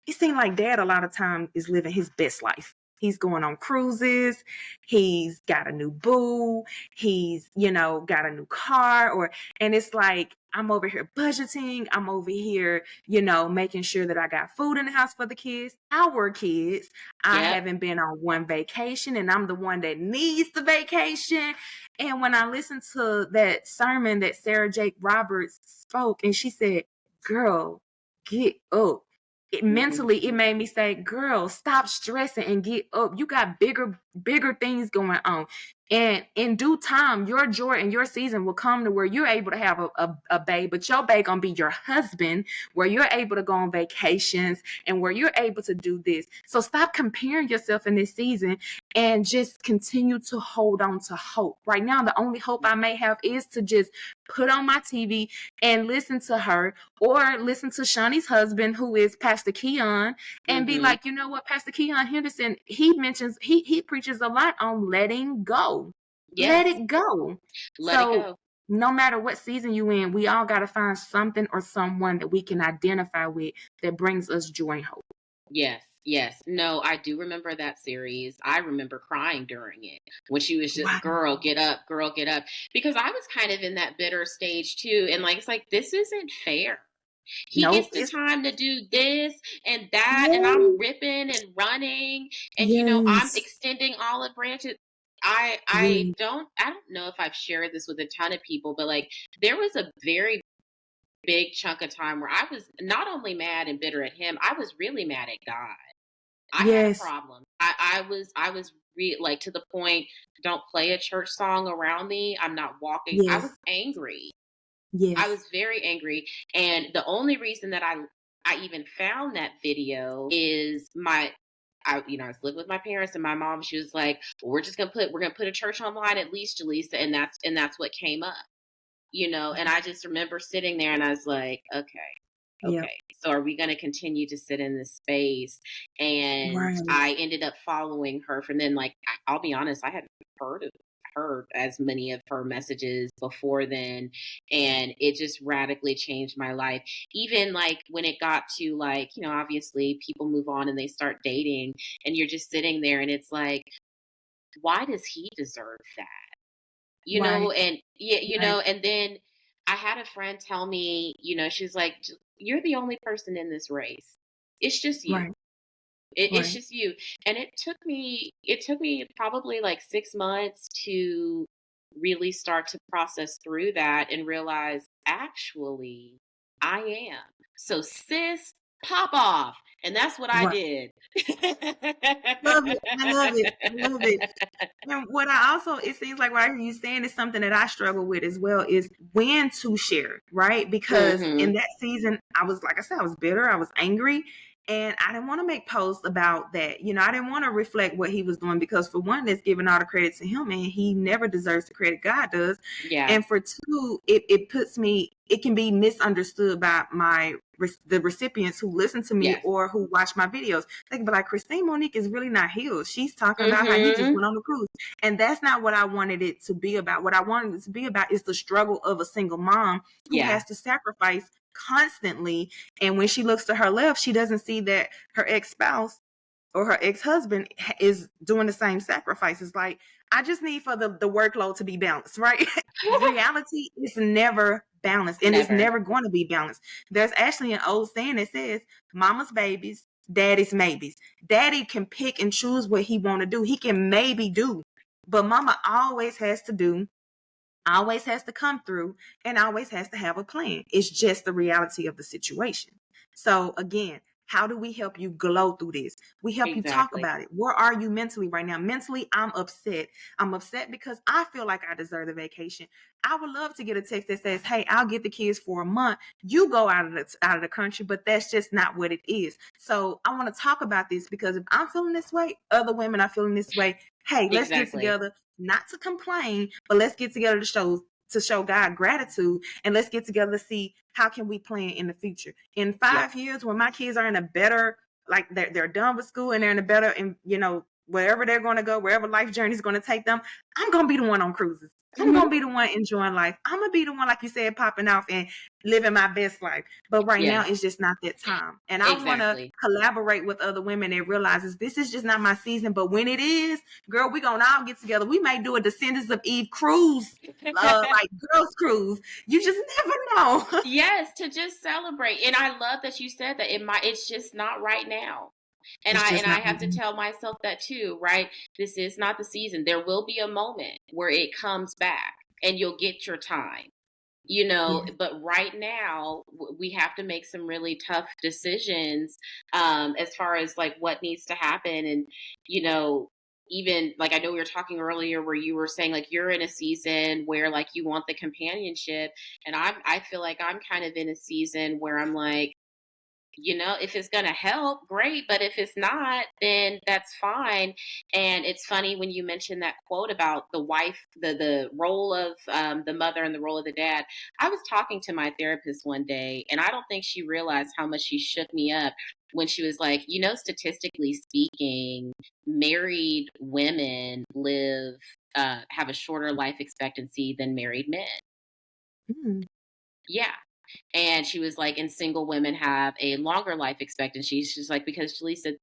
it seemed like dad a lot of time is living his best life. He's going on cruises. He's got a new boo. He's, got a new car, and it's like, I'm over here budgeting. I'm over here, making sure that I got food in the house for the kids, our kids. I Yep. haven't been on one vacation, and I'm the one that needs the vacation. And when I listened to that sermon that Sarah Jake Roberts spoke, and she said, girl, get up. Mentally, it made me say, girl, stop stressing and get up. You got bigger things going on. And in due time, your joy and your season will come to where you're able to have a babe, but your babe gonna be your husband, where you're able to go on vacations and where you're able to do this. So stop comparing yourself in this season and just continue to hold on to hope. Right now, the only hope I may have is to just put on my TV and listen to her, or listen to Shawnee's husband, who is Pastor Keon, and be like, you know what, Pastor Keon Henderson, he preaches a lot on letting go. Yes. Let it go. Let it go. No matter what season you in, we all got to find something or someone that we can identify with that brings us joy and hope. Yes, yes. No, I do remember that series. I remember crying during it when she was just, girl, get up, girl, get up. Because I was kind of in that bitter stage too. And like, it's like, this isn't fair. He gets the time to do this and that, and I'm ripping and running, and I'm extending olive branches. Really? I don't know if I've shared this with a ton of people, but like there was a very big chunk of time where I was not only mad and bitter at him, I was really mad at God. I had a Yes. problem. I was like to the point, don't play a church song around me. I'm not walking. I Yes. was angry. I Yes. was very angry. And the only reason that I even found that video is I was living with my parents and my mom, she was like, well, we're gonna put a church online at least, Jelesa, and that's what came up, and I just remember sitting there and I was like, Yep. okay, so are we going to continue to sit in this space? And Right. I ended up following her from then. Like, I'll be honest, I hadn't heard as many of her messages before then, and it just radically changed my life. Even like when it got to like, obviously people move on and they start dating, and you're just sitting there, and it's like, why does he deserve that? Right. And yeah, Right. and then I had a friend tell me, she's like, you're the only person in this race. It's just you. Right. It's Right. just you. And it took me probably like 6 months to really start to process through that and realize actually I am. So sis, pop off. And that's what I Right. did. Love it. I love it. I love it. And what I also, it seems like what I hear you saying is something that I struggle with as well is when to share, right? Because in Hmm. that season, I was, like I said, I was bitter, I was angry, and I didn't want to make posts about that. I didn't want to reflect what he was doing because, for one, that's giving all the credit to him, and he never deserves the credit, God does. Yeah. And for two, it puts me, it can be misunderstood by the recipients who listen to me Yes. or who watch my videos. They can be like, Christine Monique is really not healed. She's talking about how he just Hmm. went on the cruise. And that's not what I wanted it to be about. What I wanted it to be about is the struggle of a single mom who Yeah. has to sacrifice constantly. And when she looks to her left, she doesn't see that her ex-spouse or her ex-husband is doing the same sacrifices. Like, I just need for the workload to be balanced, right? Reality is never balanced, and it's Never. never going to be balanced. There's actually an old saying that says, mama's babies, daddy's maybes. Daddy can pick and choose what he want to do. He can maybe do, but mama always has to do, always has to come through, and always has to have a plan. It's just the reality of the situation. So again, how do we help you glow through this? We help you talk Exactly. about it. Where are you mentally right now? Mentally, I'm upset. I'm upset because I feel like I deserve a vacation. I would love to get a text that says, "Hey, I'll get the kids for a month. You go out of the country," but that's just not what it is. So I want to talk about this because if I'm feeling this way, other women are feeling this way. Hey, let's get Exactly. together, not to complain, but let's get together to show God gratitude, and let's get together to see how can we plan in the future. In Yep. 5 years, when my kids are in a better, like they're done with school and they're in a better, and wherever they're going to go, wherever life journey is going to take them, I'm going to be the one on cruises. I'm Hmm. going to be the one enjoying life. I'm going to be the one, like you said, popping off and living my best life. But right now, Yeah. it's just not that time. And I want to Exactly. collaborate with other women that realizes this is just not my season. But when it is, girl, we going to all get together. We may do a Descendants of Eve cruise, like girls cruise. You just never know. Yes, to just celebrate. And I love that you said that it's just not right now. And It's just I not. have to tell myself that too, right? This is not the season. There will be a moment where it comes back and you'll get your time. Yeah. But right now we have to make some really tough decisions, as far as like what needs to happen. And you know even like I know we were talking earlier where you were saying like you're in a season where like you want the companionship, and I feel like I'm kind of in a season where I'm like, if it's going to help, great. But if it's not, then that's fine. And it's funny when you mentioned that quote about the wife, the role of the mother and the role of the dad. I was talking to my therapist one day, and I don't think she realized how much she shook me up when she was like, statistically speaking, married women have a shorter life expectancy than married men. Mm. Yeah. And she was like, and single women have a longer life expectancy. She's like, because Jaleesa,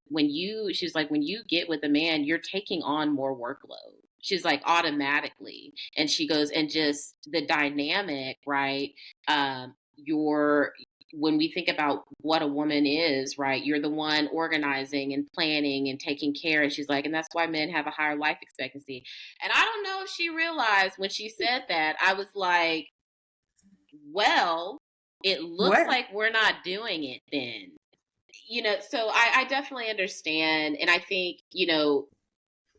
she's like, when you get with a man, you're taking on more workload. She's like, automatically. And she goes, and just the dynamic, right? You're when we think about what a woman is, right? You're the one organizing and planning and taking care. And she's like, and that's why men have a higher life expectancy. And I don't know if she realized when she said that, I was like, well, it looks What? like we're not doing it then. So I definitely understand. And I think,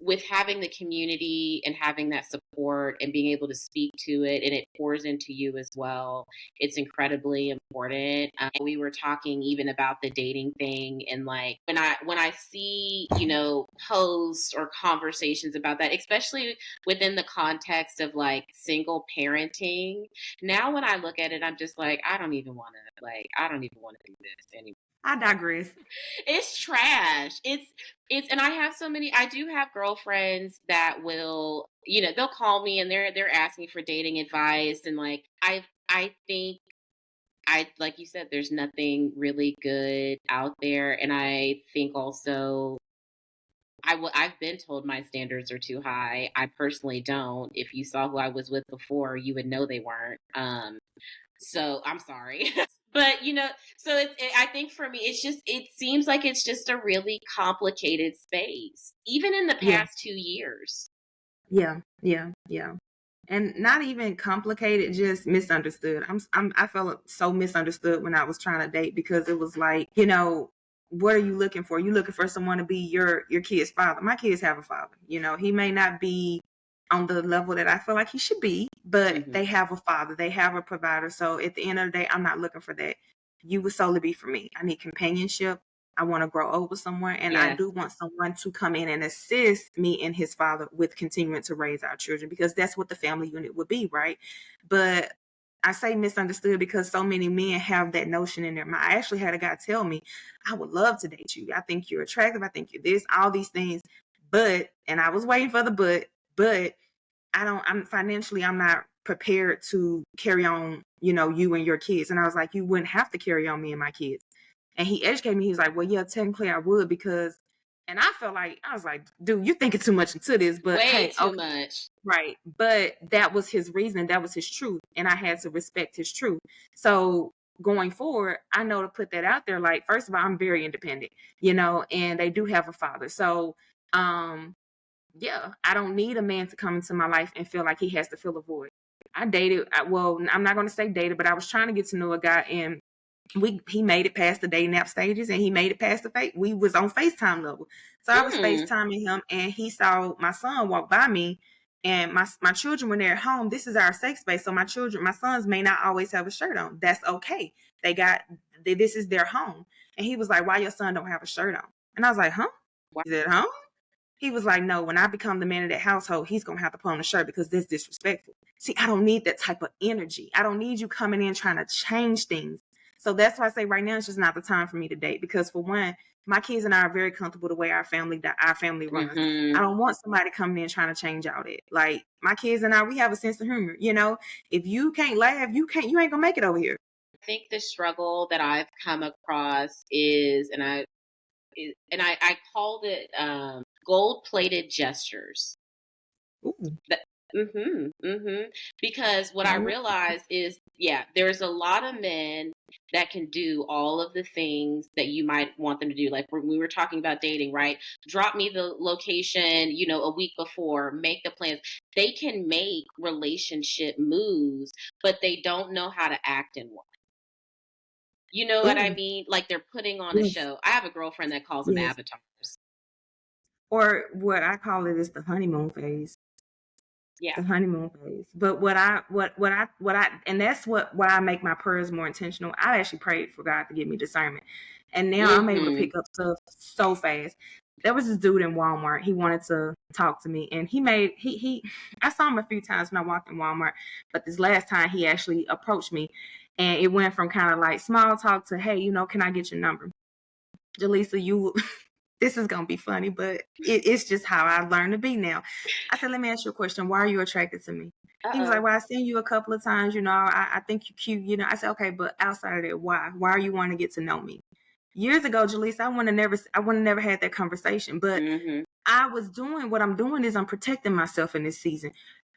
with having the community and having that support and being able to speak to it, and it pours into you as well, it's incredibly important. We were talking even about the dating thing, and like when I see posts or conversations about that, especially within the context of like single parenting, now when I look at it, I'm just like, I don't even want to do this anymore. I digress. It's trash. And I have I do have girlfriends that will, they'll call me and they're asking for dating advice, and like I think like you said, there's nothing really good out there, and I think also I've been told my standards are too high. I personally don't. If you saw who I was with before, you would know they weren't. So I'm sorry. But so I think for me, it seems like it's just a really complicated space, even in the Yeah. past 2 years. Yeah. And not even complicated, just misunderstood. I felt so misunderstood when I was trying to date, because it was like, what are you looking for? You looking for someone to be your kid's father. My kids have a father. He may not be on the level that I feel like he should be, but they have a father. They have a provider. So at the end of the day, I'm not looking for that. You would solely be for me. I need companionship. I want to grow old with someone, and I do want someone to come in and assist me and his father with continuing to raise our children, because that's what the family unit would be, right? But I say misunderstood because so many men have that notion in their mind. I actually had a guy tell me, I would love to date you. I think you're attractive. I think you're this, all these things. And I was waiting for the but I'm financially, I'm not prepared to carry on, you and your kids. And I was like, you wouldn't have to carry on me and my kids. And he educated me. He was like, well, yeah, technically I would, because, and I was like, dude, you're thinking too much into this, but Way hey, too okay, much. right. But that was his reason. That was his truth. And I had to respect his truth. So going forward, I know to put that out there. Like, first of all, I'm very independent, and they do have a father. So, yeah, I don't need a man to come into my life and feel like he has to fill a void. I'm not going to say dated, but I was trying to get to know a guy, and he made it past the dating app stages, and he made it past we was on FaceTime level. So I was FaceTiming him, and he saw my son walk by me, and my children, when they're at home, this is our safe space. So my sons may not always have a shirt on. That's okay. This is their home. And he was like, why your son don't have a shirt on? And I was like, huh? Is it home? He was like, no, when I become the man of that household, he's going to have to put on a shirt because that's disrespectful. See, I don't need that type of energy. I don't need you coming in trying to change things. So that's why I say right now it's just not the time for me to date, because for one, my kids and I are very comfortable the way our family runs. I don't want somebody coming in trying to change out it. Like, my kids and I, we have a sense of humor. If you can't laugh, you ain't gonna make it over here. I think the struggle that I've come across is, and I called it gold-plated gestures. Ooh. Because what I realized is, there's a lot of men that can do all of the things that you might want them to do. Like when we were talking about dating, right? Drop me the location, a week before, make the plans. They can make relationship moves, but they don't know how to act in one. You know what I mean? Like they're putting on a show. I have a girlfriend that calls them avatars. Or what I call it is the honeymoon phase. Yeah. The honeymoon phase. But and that's why I make my prayers more intentional. I actually prayed for God to give me discernment. And now I'm able to pick up stuff so fast. There was this dude in Walmart. He wanted to talk to me, and I saw him a few times when I walked in Walmart, but this last time he actually approached me, and it went from kind of like small talk to, hey, can I get your number? Jelesa, this is going to be funny, but it's just how I learned to be now. I said, let me ask you a question. Why are you attracted to me? He was like, well, I've seen you a couple of times, I think you're cute, I said, okay, but outside of that, why? Why are you wanting to get to know me? Years ago, Jelesa, I would have never had that conversation, but I was doing what I'm doing is I'm protecting myself in this season.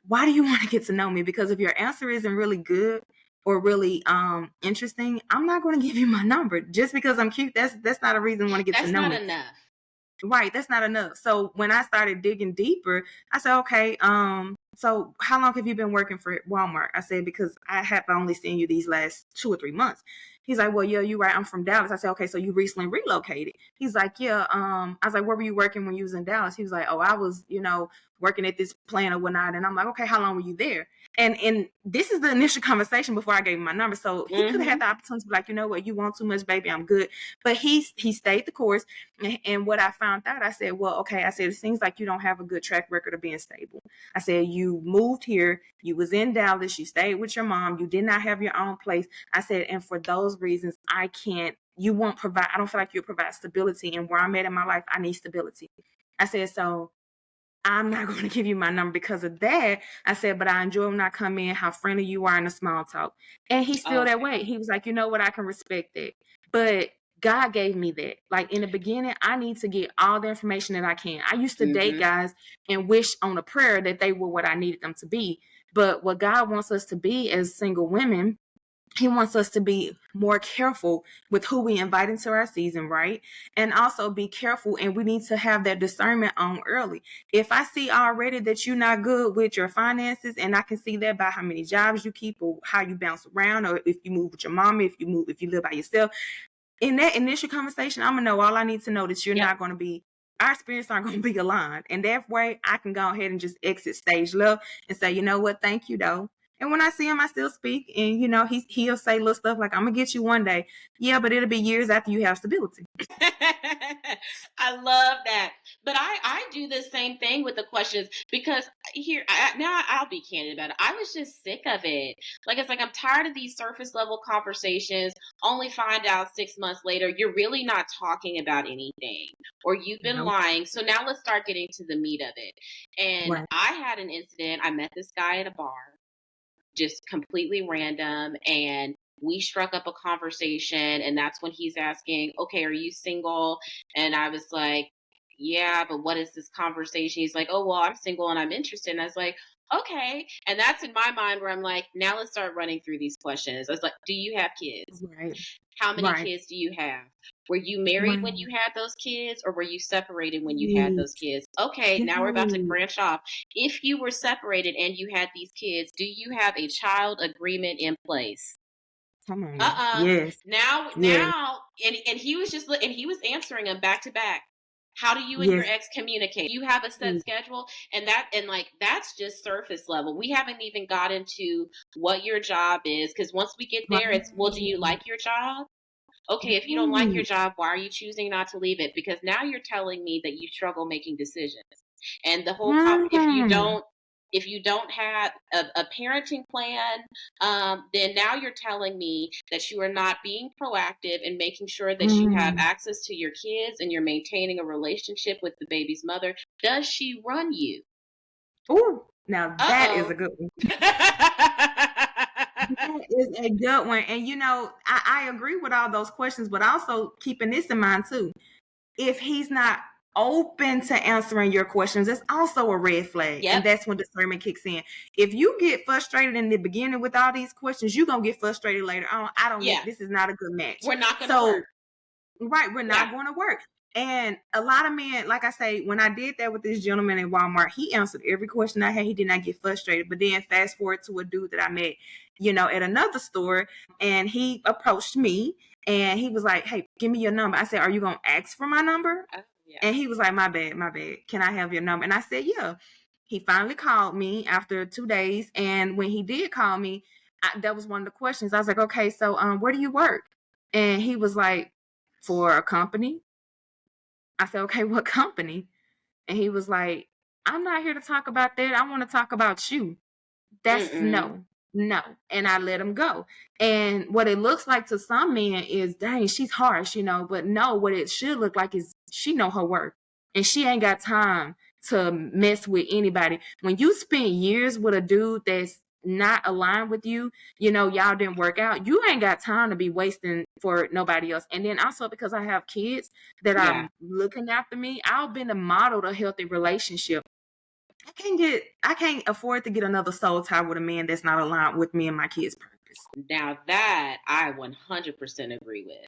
Why do you want to get to know me? Because if your answer isn't really good, or really interesting, I'm not going to give you my number just because I'm cute. That's not a reason I want to get to That's know not me. enough. Right, that's not enough. So when I started digging deeper, I said, okay, so how long have you been working for Walmart? I said, because I have only seen you these last 2 or 3 months. He's like, well, yeah, you're right. I'm from Dallas. I said, okay, so you recently relocated. He's like, yeah. I was like, where were you working when you was in Dallas? He was like, oh, I was, working at this plant or whatnot. And I'm like, okay, how long were you there? And this is the initial conversation before I gave him my number. So he could have had the opportunity to be like, you know what, you want too much, baby, I'm good. But he stayed the course. And what I found out, I said, well, okay, I said, it seems like you don't have a good track record of being stable. I said, you moved here, you was in Dallas, you stayed with your mom, you did not have your own place. I said, and for those reasons, you won't provide, I don't feel like you'll provide stability. And where I'm at in my life, I need stability. I said, so I'm not going to give you my number because of that. I said, but I enjoy when I come in, how friendly you are in the small talk. And he's still that way. He was like, you know what? I can respect that. But God gave me that. Like in the beginning, I need to get all the information that I can. I used to date guys and wish on a prayer that they were what I needed them to be. But what God wants us to be as single women, he wants us to be more careful with who we invite into our season, right? And also be careful, and we need to have that discernment on early. If I see already that you're not good with your finances, and I can see that by how many jobs you keep or how you bounce around, or if you move with your mama, if you live by yourself, in that initial conversation, I'm gonna know all I need to know that you're not gonna be, our spirits aren't gonna be aligned. And that way I can go ahead and just exit stage left and say, you know what, thank you though. And when I see him, I still speak. And he'll say little stuff like, I'm gonna get you one day. Yeah, but it'll be years after you have stability. I love that. But I do the same thing with the questions because now I'll be candid about it. I was just sick of it. Like, it's like, I'm tired of these surface level conversations, only find out 6 months later, you're really not talking about anything or you've been lying. So now let's start getting to the meat of it. And I had an incident. I met this guy at a bar, just completely random. And we struck up a conversation, and that's when he's asking, okay, are you single? And I was like, yeah, but what is this conversation? He's like, oh, well, I'm single and I'm interested. And I was like, okay. And that's in my mind where I'm like, now let's start running through these questions. I was like, do you have kids? Right. How many kids do you have? Were you married when you had those kids, or were you separated when you had those kids? Okay, now we're about to branch off. If you were separated and you had these kids, do you have a child agreement in place? Come on. Yes. Now, and he was answering them back to back. How do you and your ex communicate? You have a set schedule, and that's just surface level. We haven't even got into what your job is, because once we get there, it's, well, do you like your job? Okay, if you don't like your job, why are you choosing not to leave it? Because now you're telling me that you struggle making decisions, and the whole if you don't have a parenting plan, then now you're telling me that you are not being proactive in making sure that you have access to your kids and you're maintaining a relationship with the baby's mother. Does she run you? Oh, now that is a good one. That is a good one. And I agree with all those questions, but also keeping this in mind too. If he's not open to answering your questions, it's also a red flag. And that's when discernment kicks in. If you get frustrated in the beginning with all these questions, you're gonna get frustrated later on. This is not a good match. We're not gonna work. Right, we're not going to work. And a lot of men, like I say, when I did that with this gentleman at Walmart, he answered every question I had. He did not get frustrated. But then fast forward to a dude that I met, at another store, and he approached me and he was like, hey, give me your number. I said, are you going to ask for my number? And he was like, my bad. Can I have your number? And I said, yeah. He finally called me after 2 days. And when he did call me, that was one of the questions. I was like, okay, so where do you work? And he was like, for a company. I said, okay, what company? And he was like, I'm not here to talk about that. I want to talk about you. That's no. And I let him go. And what it looks like to some men is, dang, she's harsh, but no, what it should look like is she know her worth. And she ain't got time to mess with anybody. When you spend years with a dude that's not aligned with you, y'all didn't work out, you ain't got time to be wasting for nobody else. And then also because I have kids that are looking after me, I've been a model of a healthy relationship. I can't afford to get another soul tie with a man that's not aligned with me and my kids' purpose. Now that I 100% agree with.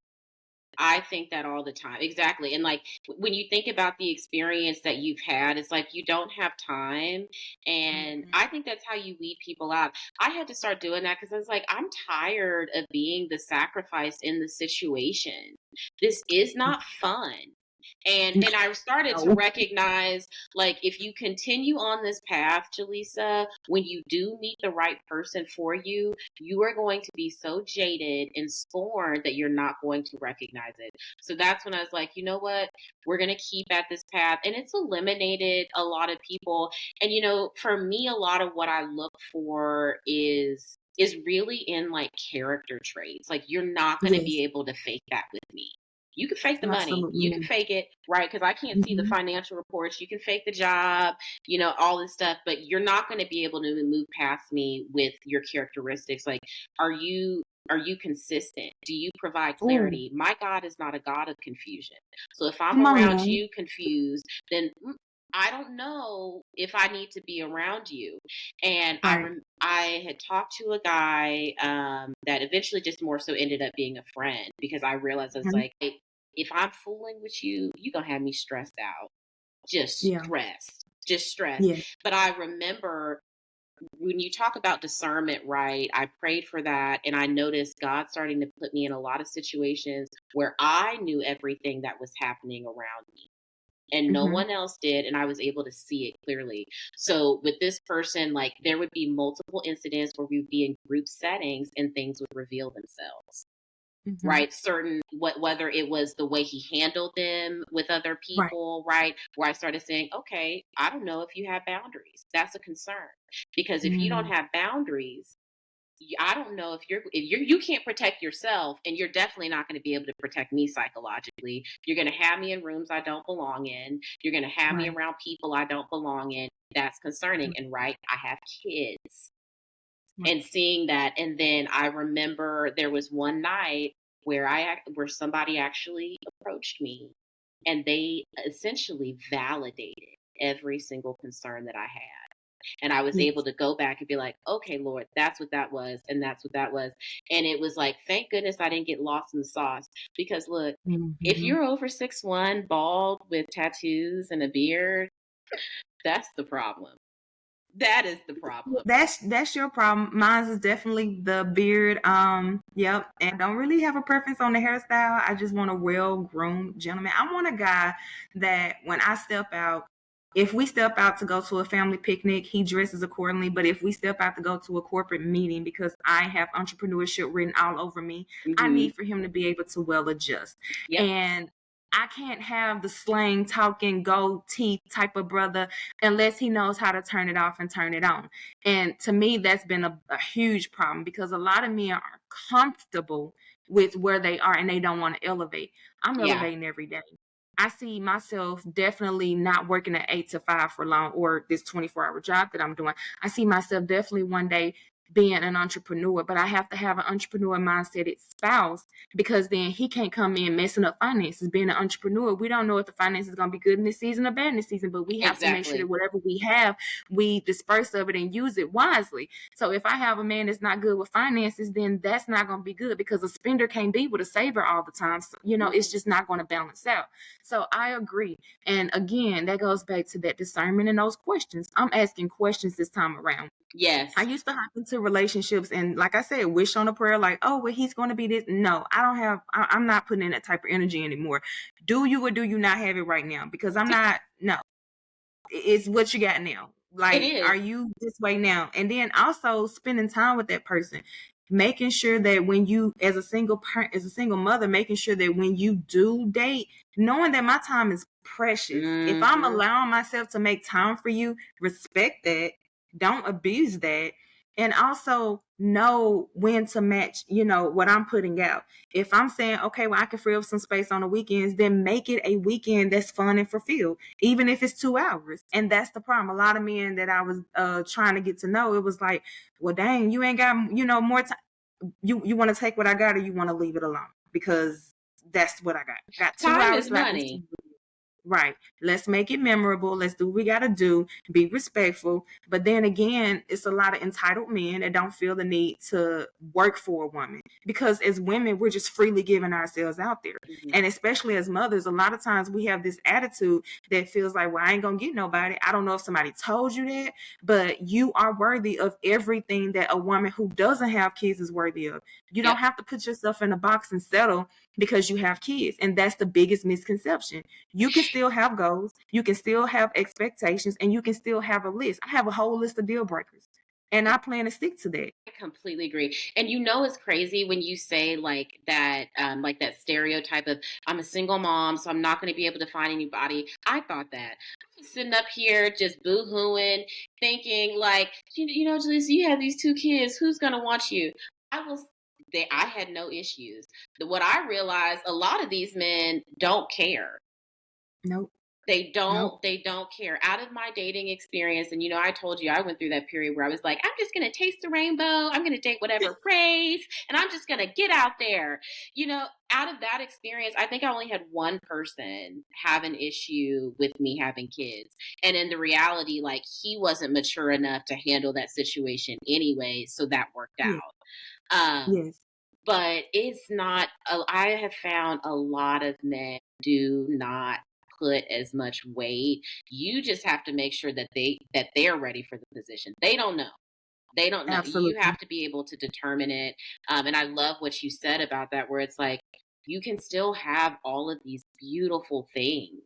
I think that all the time. Exactly. And like when you think about the experience that you've had, it's like you don't have time. And Mhm. I think that's how you weed people out. I had to start doing that because I was like, I'm tired of being the sacrifice in the situation. This is not fun. And I started to No. recognize, like, if you continue on this path, Jaleesa, when you do meet the right person for you, you are going to be so jaded and scorned that you're not going to recognize it. So that's when I was like, you know what? We're going to keep at this path. And it's eliminated a lot of people. And, for me, a lot of what I look for is really in like character traits. Like you're not going to Yes, be able to fake that with me. You can fake the money. absolutely You can not. fake it, right? Because I can't see the Mhm. financial reports. You can fake the job, all this stuff, but you're not going to be able to move past me with your characteristics. Like, are you consistent? Do you provide Ooh, clarity? My God is not a God of confusion. So if I'm come on around now. you confused, then I don't know if I need to be around you. And Right. I had talked to a guy that eventually just more so ended up being a friend because I realized I was Mhm. like, hey, if I'm fooling with you, you're going to have me stressed out. Just Yeah. stressed. Just stressed. Yeah. But I remember when you talk about discernment, right? I prayed for that and I noticed God starting to put me in a lot of situations where I knew everything that was happening around me and no Mhm. one else did, and I was able to see it clearly. So with this person, like there would be multiple incidents where we would be in group settings and things would reveal themselves, Mhm. right? Certain whether it was the way he handled them with other Right. people, right? Where I started saying, okay, I don't know if you have boundaries. That's a concern because if you don't Mm. have boundaries, I don't know if you can't protect yourself, and you're definitely not going to be able to protect me psychologically. You're going to have me in rooms I don't belong in. You're going to have me Right. around people I don't belong in. That's concerning. Right. And right, I have kids, Right. and seeing that, and then I remember there was one night where somebody actually approached me, and they essentially validated every single concern that I had. And I was able Yes. to go back and be like, okay, Lord, that's what that was. And that's what that was. And it was like, thank goodness I didn't get lost in the sauce. Because look, if Mhm. you're over 6'1", bald with tattoos and a beard, that's the problem. That is the problem. That's your problem. Mine is definitely the beard. Yep. And I don't really have a preference on the hairstyle. I just want a well-groomed gentleman. I want a guy that when I step out, if we step out to go to a family picnic, he dresses accordingly. But if we step out to go to a corporate meeting, because I have entrepreneurship written all over me, I Hmm. need for him to be able to well adjust. Yep. And I can't have the slang talking gold teeth type of brother unless he knows how to turn it off and turn it on. And to me, that's been a huge problem because a lot of men are comfortable with where they are and they don't want to elevate. I'm Yeah. elevating every day. I see myself definitely not working at 8 to 5 for long or this 24-hour job that I'm doing. I see myself definitely one day being an entrepreneur, but I have to have an entrepreneur mindset spouse because then he can't come in messing up finances. Being an entrepreneur, we don't know if the finances is going to be good in this season or bad in this season, but we have to make sure that Exactly. whatever we have, we disperse of it and use it wisely. So if I have a man that's not good with finances, then that's not going to be good because a spender can't be with a saver all the time. So, it's just not going to balance out. So I agree. And again, that goes back to that discernment and those questions. I'm asking questions this time around. I Yes. used to hop into relationships and, like I said, wish on a prayer, like, oh, well, he's going to be this. No, I don't have, I'm not putting in that type of energy anymore. Do you or do you not have it right now? Because I'm not, no, it's what you got now. It Like, are is. you this way now? And then also spending time with that person, making sure that when you, as a single parent, as a single mother, making sure that when you do date, knowing that my time is precious. If I'm Hmm. allowing myself to make time for you, respect that. Don't abuse that. And also know when to match, what I'm putting out. If I'm saying, okay, well, I can free up some space on the weekends, then make it a weekend that's fun and fulfilled, even if it's 2 hours. And that's the problem. A lot of men that I was trying to get to know, it was like, well, dang, you ain't got, more time. You want to take what I got or you want to leave it alone? Because that's what I got. Got two Time hours is left. It's money. Right. Let's make it memorable. Let's do what we got to do. Be respectful. But then again, it's a lot of entitled men that don't feel the need to work for a woman. Because as women, we're just freely giving ourselves out there. Mhm. And especially as mothers, a lot of times we have this attitude that feels like, well, I ain't going to get nobody. I don't know if somebody told you that, but you are worthy of everything that a woman who doesn't have kids is worthy of. You Yep. don't have to put yourself in a box and settle because you have kids. And that's the biggest misconception. You can still have goals, you can still have expectations, and you can still have a list. I have a whole list of deal breakers, and I plan to stick to that. I completely agree. And it's crazy when you say like that stereotype of I'm a single mom, so I'm not going to be able to find anybody. I thought that. I was sitting up here just boo-hooing, thinking like, Jelesa, you have these two kids. Who's going to want you? I was. I had no issues. What I realized, a lot of these men don't care. Nope. They don't Nope. they don't care. Out of my dating experience, and I told you I went through that period where I was like, I'm just gonna taste the rainbow, I'm gonna date whatever praise, and I'm just gonna get out there. Out of that experience, I think I only had one person have an issue with me having kids. And in the reality, like, he wasn't mature enough to handle that situation anyway, so that worked Yes. out. Um, Yes. but it's not, I have found a lot of men do not put as much weight. You just have to make sure that they're ready for the position. They don't know. They don't know. You Absolutely. have to be able to determine it. And I love what you said about that, where it's like you can still have all of these beautiful things.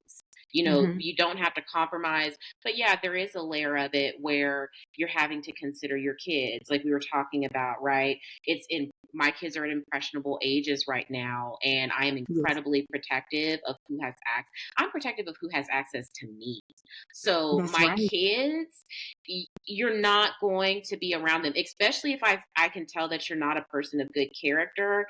Hmm. You don't have to compromise. But yeah, there is a layer of it where you're having to consider your kids, like we were talking about, right? My kids are at impressionable ages right now, and I am Yes. incredibly protective of who has access. I'm protective of who has access to me. So That's my right. kids, you're not going to be around them, especially if I can tell that you're not a person of good character.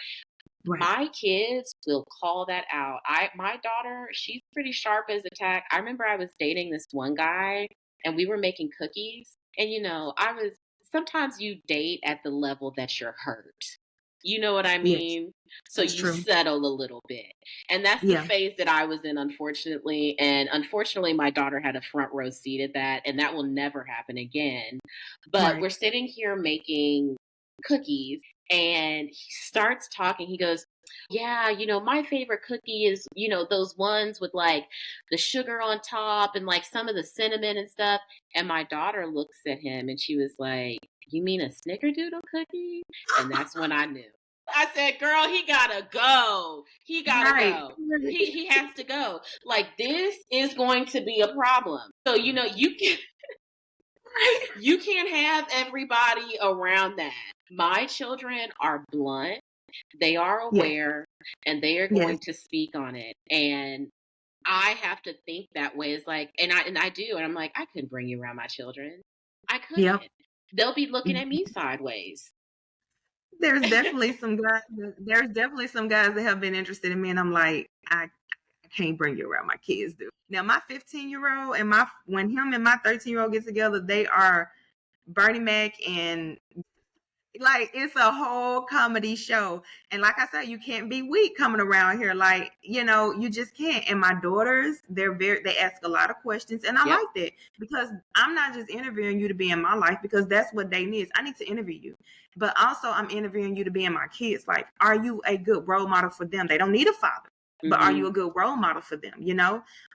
Right. My kids will call that out. My daughter, she's pretty sharp as a tack. I remember I was dating this one guy, and we were making cookies, and I was sometimes you date at the level that you're hurt. You know what I Yes. mean? So That's you true. settle a little bit. And that's the Yeah. phase that I was in, unfortunately. And unfortunately, my daughter had a front row seat at that, and that will never happen again. But Right. we're sitting here making cookies, and he starts talking. He goes, yeah, my favorite cookie is, those ones with like the sugar on top and like some of the cinnamon and stuff. And my daughter looks at him and she was like, you mean a snickerdoodle cookie? And that's when I knew. I said, girl, he gotta go. He gotta Right. go. He has to go. Like, this is going to be a problem. So, you can't have everybody around that. My children are blunt, they are Yes. aware, and they are Yes. going to speak on it. And I have to think that way. It's like, and I do, and I'm like, I couldn't bring you around my children. I couldn't. Yep. They'll be looking at me sideways. There's definitely some guys. There's definitely some guys that have been interested in me, and I'm like, I can't bring you around my kids, dude. Now my 15-year-old and when him and my 13-year-old get together, they are Bernie Mac, and like it's a whole comedy show. And like I said, you can't be weak coming around here. Like, you just can't. And my daughters, they ask a lot of questions, and I Yep. like that because I'm not just interviewing you to be in my life because that's what they need. I need to interview you. But also I'm interviewing you to be in my kids' life. Are you a good role model for them? They don't need a father. But are Hmm. you a good role model for them?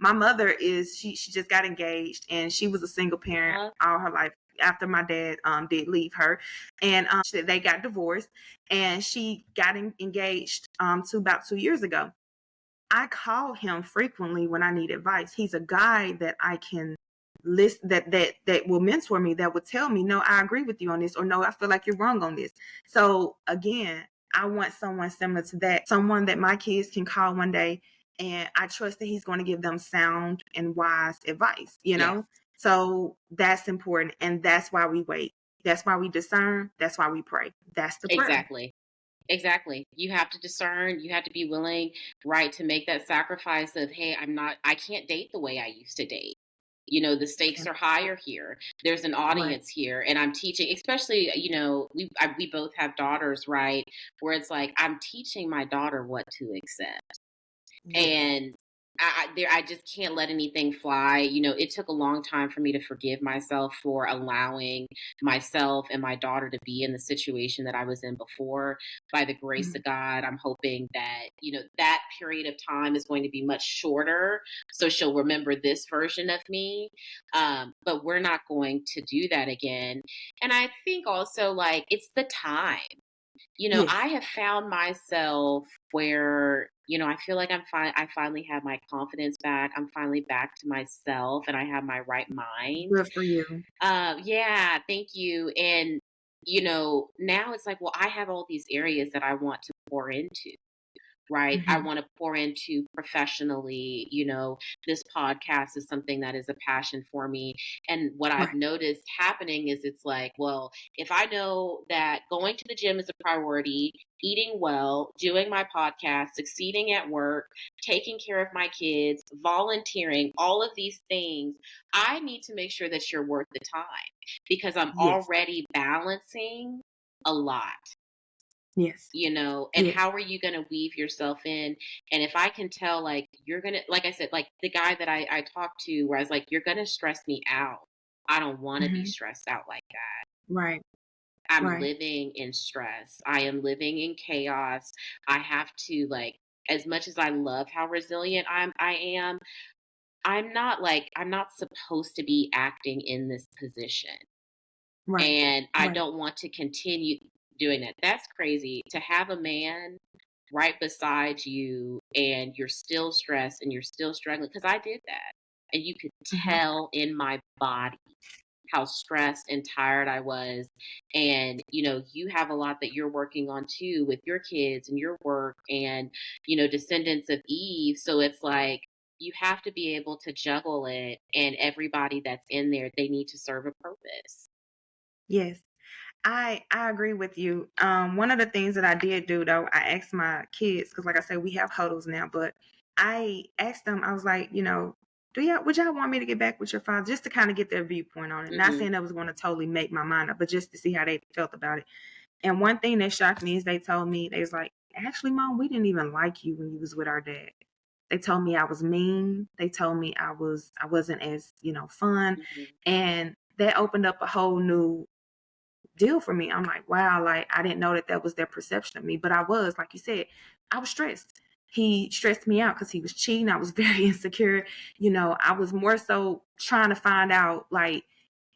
My mother she just got engaged, and she was a single parent all her life after my dad did leave her, and they got divorced, and she got engaged to about 2 years ago. I call him frequently when I need advice. He's a guy that I can list that will mentor me, that will tell me, no, I agree with you on this, or no, I feel like you're wrong on this. So again, I want someone similar to that, someone that my kids can call one day, and I trust that he's going to give them sound and wise advice, Yes. So that's important, and that's why we wait. That's why we discern. That's why we pray. That's the prayer. Exactly. Exactly. You have to discern, you have to be willing, right, to make that sacrifice of, hey, I can't date the way I used to date. The stakes are higher here. There's an Right. audience here, and I'm teaching, especially, we both have daughters, right? Where it's like, I'm teaching my daughter what to accept. Yes. And I just can't let anything fly. It took a long time for me to forgive myself for allowing myself and my daughter to be in the situation that I was in before. By the grace Mhm. of God, I'm hoping that, that period of time is going to be much shorter. So she'll remember this version of me. But we're not going to do that again. And I think also, like, it's the time. I Yes. have found myself where, I feel like I'm fine. I finally have my confidence back. I'm finally back to myself and I have my right mind. Good for you. Yeah, thank you. And, now it's like, well, I have all these areas that I want to pour into. Right. I Hmm. want to pour into professionally. This podcast is something that is a passion for me. And what I've Right. noticed happening is it's like, well, if I know that going to the gym is a priority, eating well, doing my podcast, succeeding at work, taking care of my kids, volunteering, all of these things, I need to make sure that you're worth the time because I'm Yes. already balancing a lot. Yes. And Yes. how are you going to weave yourself in? And if I can tell, like, you're going to, like I said, like the guy that I talked to, where I was like, you're going to stress me out. I don't want to be Hmm. stressed out like that. Right. I'm Right. living in stress. I am living in chaos. I have to, like, as much as I love how resilient I am, I'm not supposed to be acting in this position. Right. And I Right. don't want to continue doing that. That's crazy to have a man right beside you and you're still stressed and you're still struggling because I did that. And you could Hmm. tell in my body how stressed and tired I was. And, you have a lot that you're working on too with your kids and your work and, descendants of Eve. So it's like you have to be able to juggle it. And everybody that's in there, they need to serve a purpose. Yes. I agree with you. One of the things that I did do though, I asked my kids because, like I said, we have huddles now. But I asked them, I was like, would y'all want me to get back with your father just to kind of get their viewpoint on it? Not Hmm. saying that was going to totally make my mind up, but just to see how they felt about it. And one thing that shocked me is they told me they was like, actually, Mom, we didn't even like you when you was with our dad. They told me I was mean. They told me I wasn't as fun, Hmm. and that opened up a whole new deal for me. I'm like, wow, like I didn't know that that was their perception of me, but I was, like you said, I was stressed. He stressed me out because he was cheating. I was very insecure. I was more so trying to find out, like,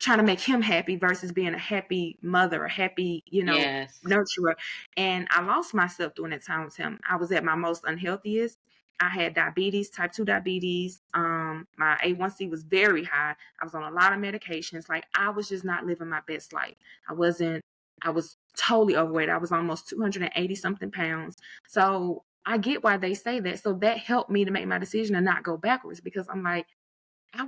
trying to make him happy versus being a happy mother, a happy, Yes. nurturer. And I lost myself during that time with him. I was at my most unhealthiest. I had diabetes, type 2 diabetes. My A1C was very high. I was on a lot of medications. Like I was just not living my best life. I was totally overweight. I was almost 280 something pounds. So I get why they say that. So that helped me to make my decision and not go backwards because I'm like, I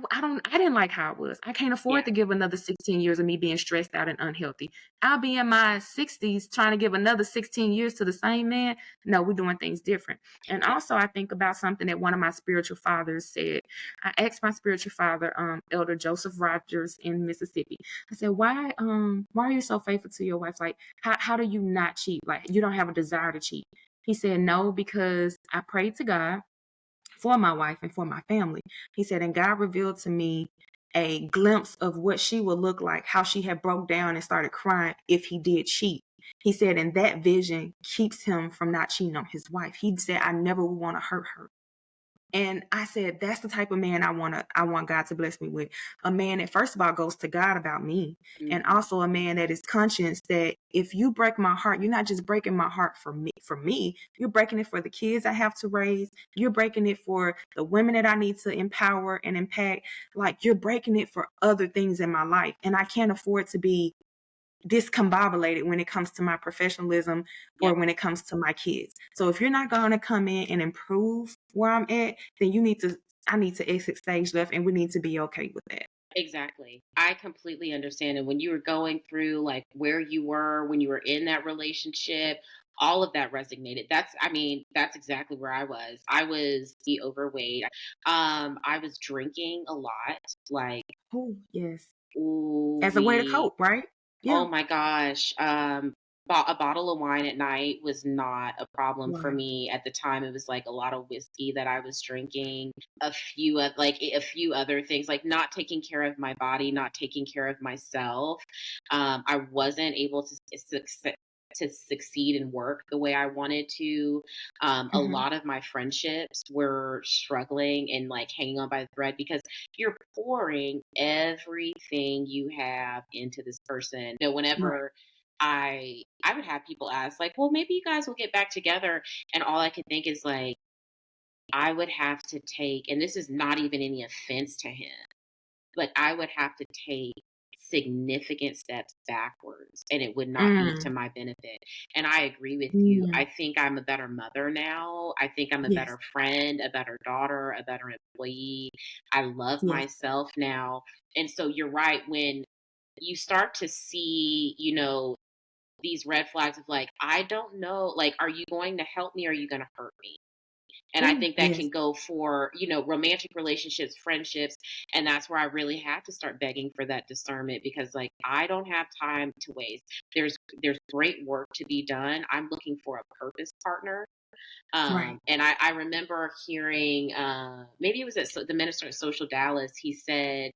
didn't like how it was. I can't afford Yeah. to give another 16 years of me being stressed out and unhealthy. I'll be in my 60s trying to give another 16 years to the same man. No, we're doing things different. And also I think about something that one of my spiritual fathers said. I asked my spiritual father, Elder Joseph Rogers in Mississippi. I said, why are you so faithful to your wife? Like, how do you not cheat? Like you don't have a desire to cheat. He said, no, because I prayed to God for my wife and for my family. He said, and God revealed to me a glimpse of what she would look like, how she had broke down and started crying if he did cheat. He said, and that vision keeps him from not cheating on his wife. He said, I never would want to hurt her. And I said, that's the type of man I want God to bless me with. A man that first of all goes to God about me. And Mhm. also a man that is conscious that if you break my heart, you're not just breaking my heart for me, you're breaking it for the kids I have to raise. You're breaking it for the women that I need to empower and impact. Like you're breaking it for other things in my life. And I can't afford to be discombobulated when it comes to my professionalism or Yep. when it comes to my kids. So if you're not going to come in and improve where I'm at, then I need to exit stage left and we need to be okay with that. Exactly. I completely understand. And when you were going through like where you were when you were in that relationship, all of that resonated. That's exactly where I was. I was the overweight. I was drinking a lot. Like, Oh, yes. ooh, As a way to cope, right? oh Yeah. my gosh. a bottle of wine at night was not a problem for Wow. me at the time. It was like a lot of whiskey that I was drinking, a few other things, like not taking care of my body, not taking care of myself. I wasn't able to succeed in work the way I wanted to. A Mhm. lot of my friendships were struggling and like hanging on by the thread because you're pouring everything you have into this person. Right. Whenever I would have people ask, like, well, maybe you guys will get back together. And all I could think is like, I would have to take, and this is not even any offense to him, but I would have to take significant steps backwards and it would not be to Mm. my benefit. And I agree with you. Mm. I think I'm a better mother now. I think I'm a Yes. better friend, a better daughter, a better employee. I love Yes. myself now. And so you're right. When you start to see, these red flags of like, I don't know, like, are you going to help me? Or are you going to hurt me? And I Ooh, think that yes. can go for, romantic relationships, friendships. And that's where I really had to start begging for that discernment because like I don't have time to waste. There's great work to be done. I'm looking for a purpose partner. Right. And I remember hearing, maybe it was the minister at Social Dallas. He said,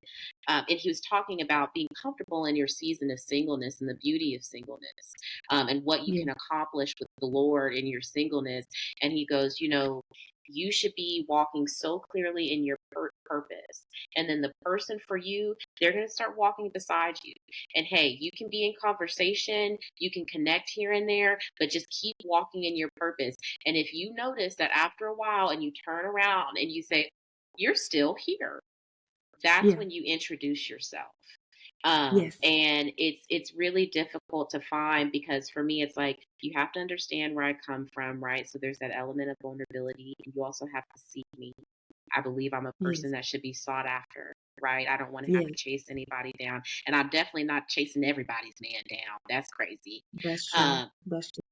and he was talking about being comfortable in your season of singleness and the beauty of singleness, and what you Yeah. can accomplish with the Lord in your singleness. And he goes, you should be walking so clearly in your purpose. And then the person for you, they're going to start walking beside you. And hey, you can be in conversation, you can connect here and there, but just keep walking in your purpose. And if you notice that after a while and you turn around and you say, you're still here, that's Yeah. when you introduce yourself. Yes. And it's really difficult to find because for me, it's like you have to understand where I come from, right? So there's that element of vulnerability. And you also have to seek me. I believe I'm a person Yes. that should be sought after, right? I don't want to have to Yes. chase anybody down. And I'm definitely not chasing everybody's man down. That's crazy. That's true. Um, That's true.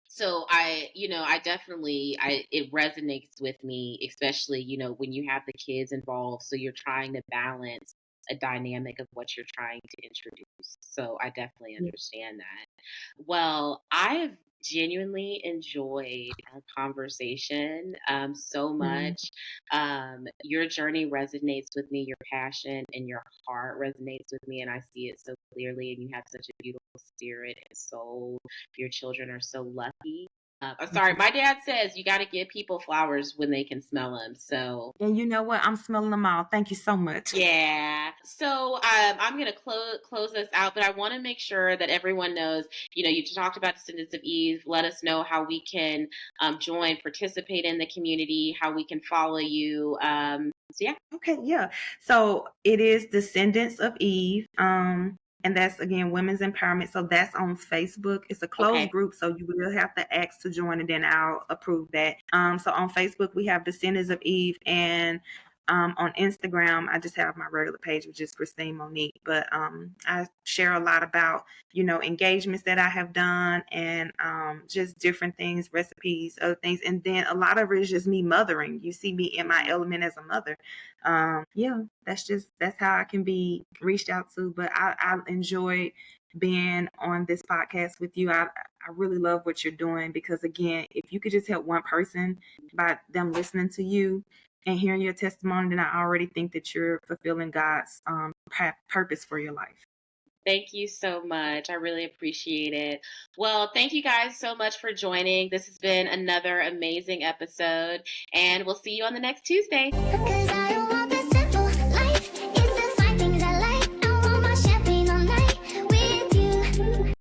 so I definitely, it resonates with me, especially, when you have the kids involved. So you're trying to balance a dynamic of what you're trying to introduce. So I definitely Yeah. understand that. Well, I have genuinely enjoyed our conversation so Mm. much. Your journey resonates with me, your passion and your heart resonates with me, and I see it so clearly. And you have such a beautiful spirit and soul. Your children are so lucky. I'm Thank sorry, you. my dad says you got to give people flowers when they can smell them. So, And you know what? I'm smelling them all. Thank you so much. yeah. So I'm going to close us out, but I want to make sure that everyone knows, you talked about Descendants of Eve. Let us know how we can join, participate in the community, how we can follow you. So, yeah. Okay, yeah. So it is Descendants of Eve. And that's again women's empowerment. So that's on Facebook. It's a closed Okay. group, so you will have to ask to join, and then I'll approve that. So on Facebook we have Descendants of Eve, and on Instagram I just have my regular page, which is Christine Monique. But I share a lot about engagements that I have done, and just different things, recipes, other things, and then a lot of it is just me mothering. You see me in my element as a mother. Yeah, that's how I can be reached out to. But I enjoyed being on this podcast with you. I really love what you're doing, because again, if you could just help one person by them listening to you and hearing your testimony, then I already think that you're fulfilling God's purpose for your life. Thank you so much. I really appreciate it. Well, thank you guys so much for joining. This has been another amazing episode, and we'll see you on the next Tuesday. Cause I don't want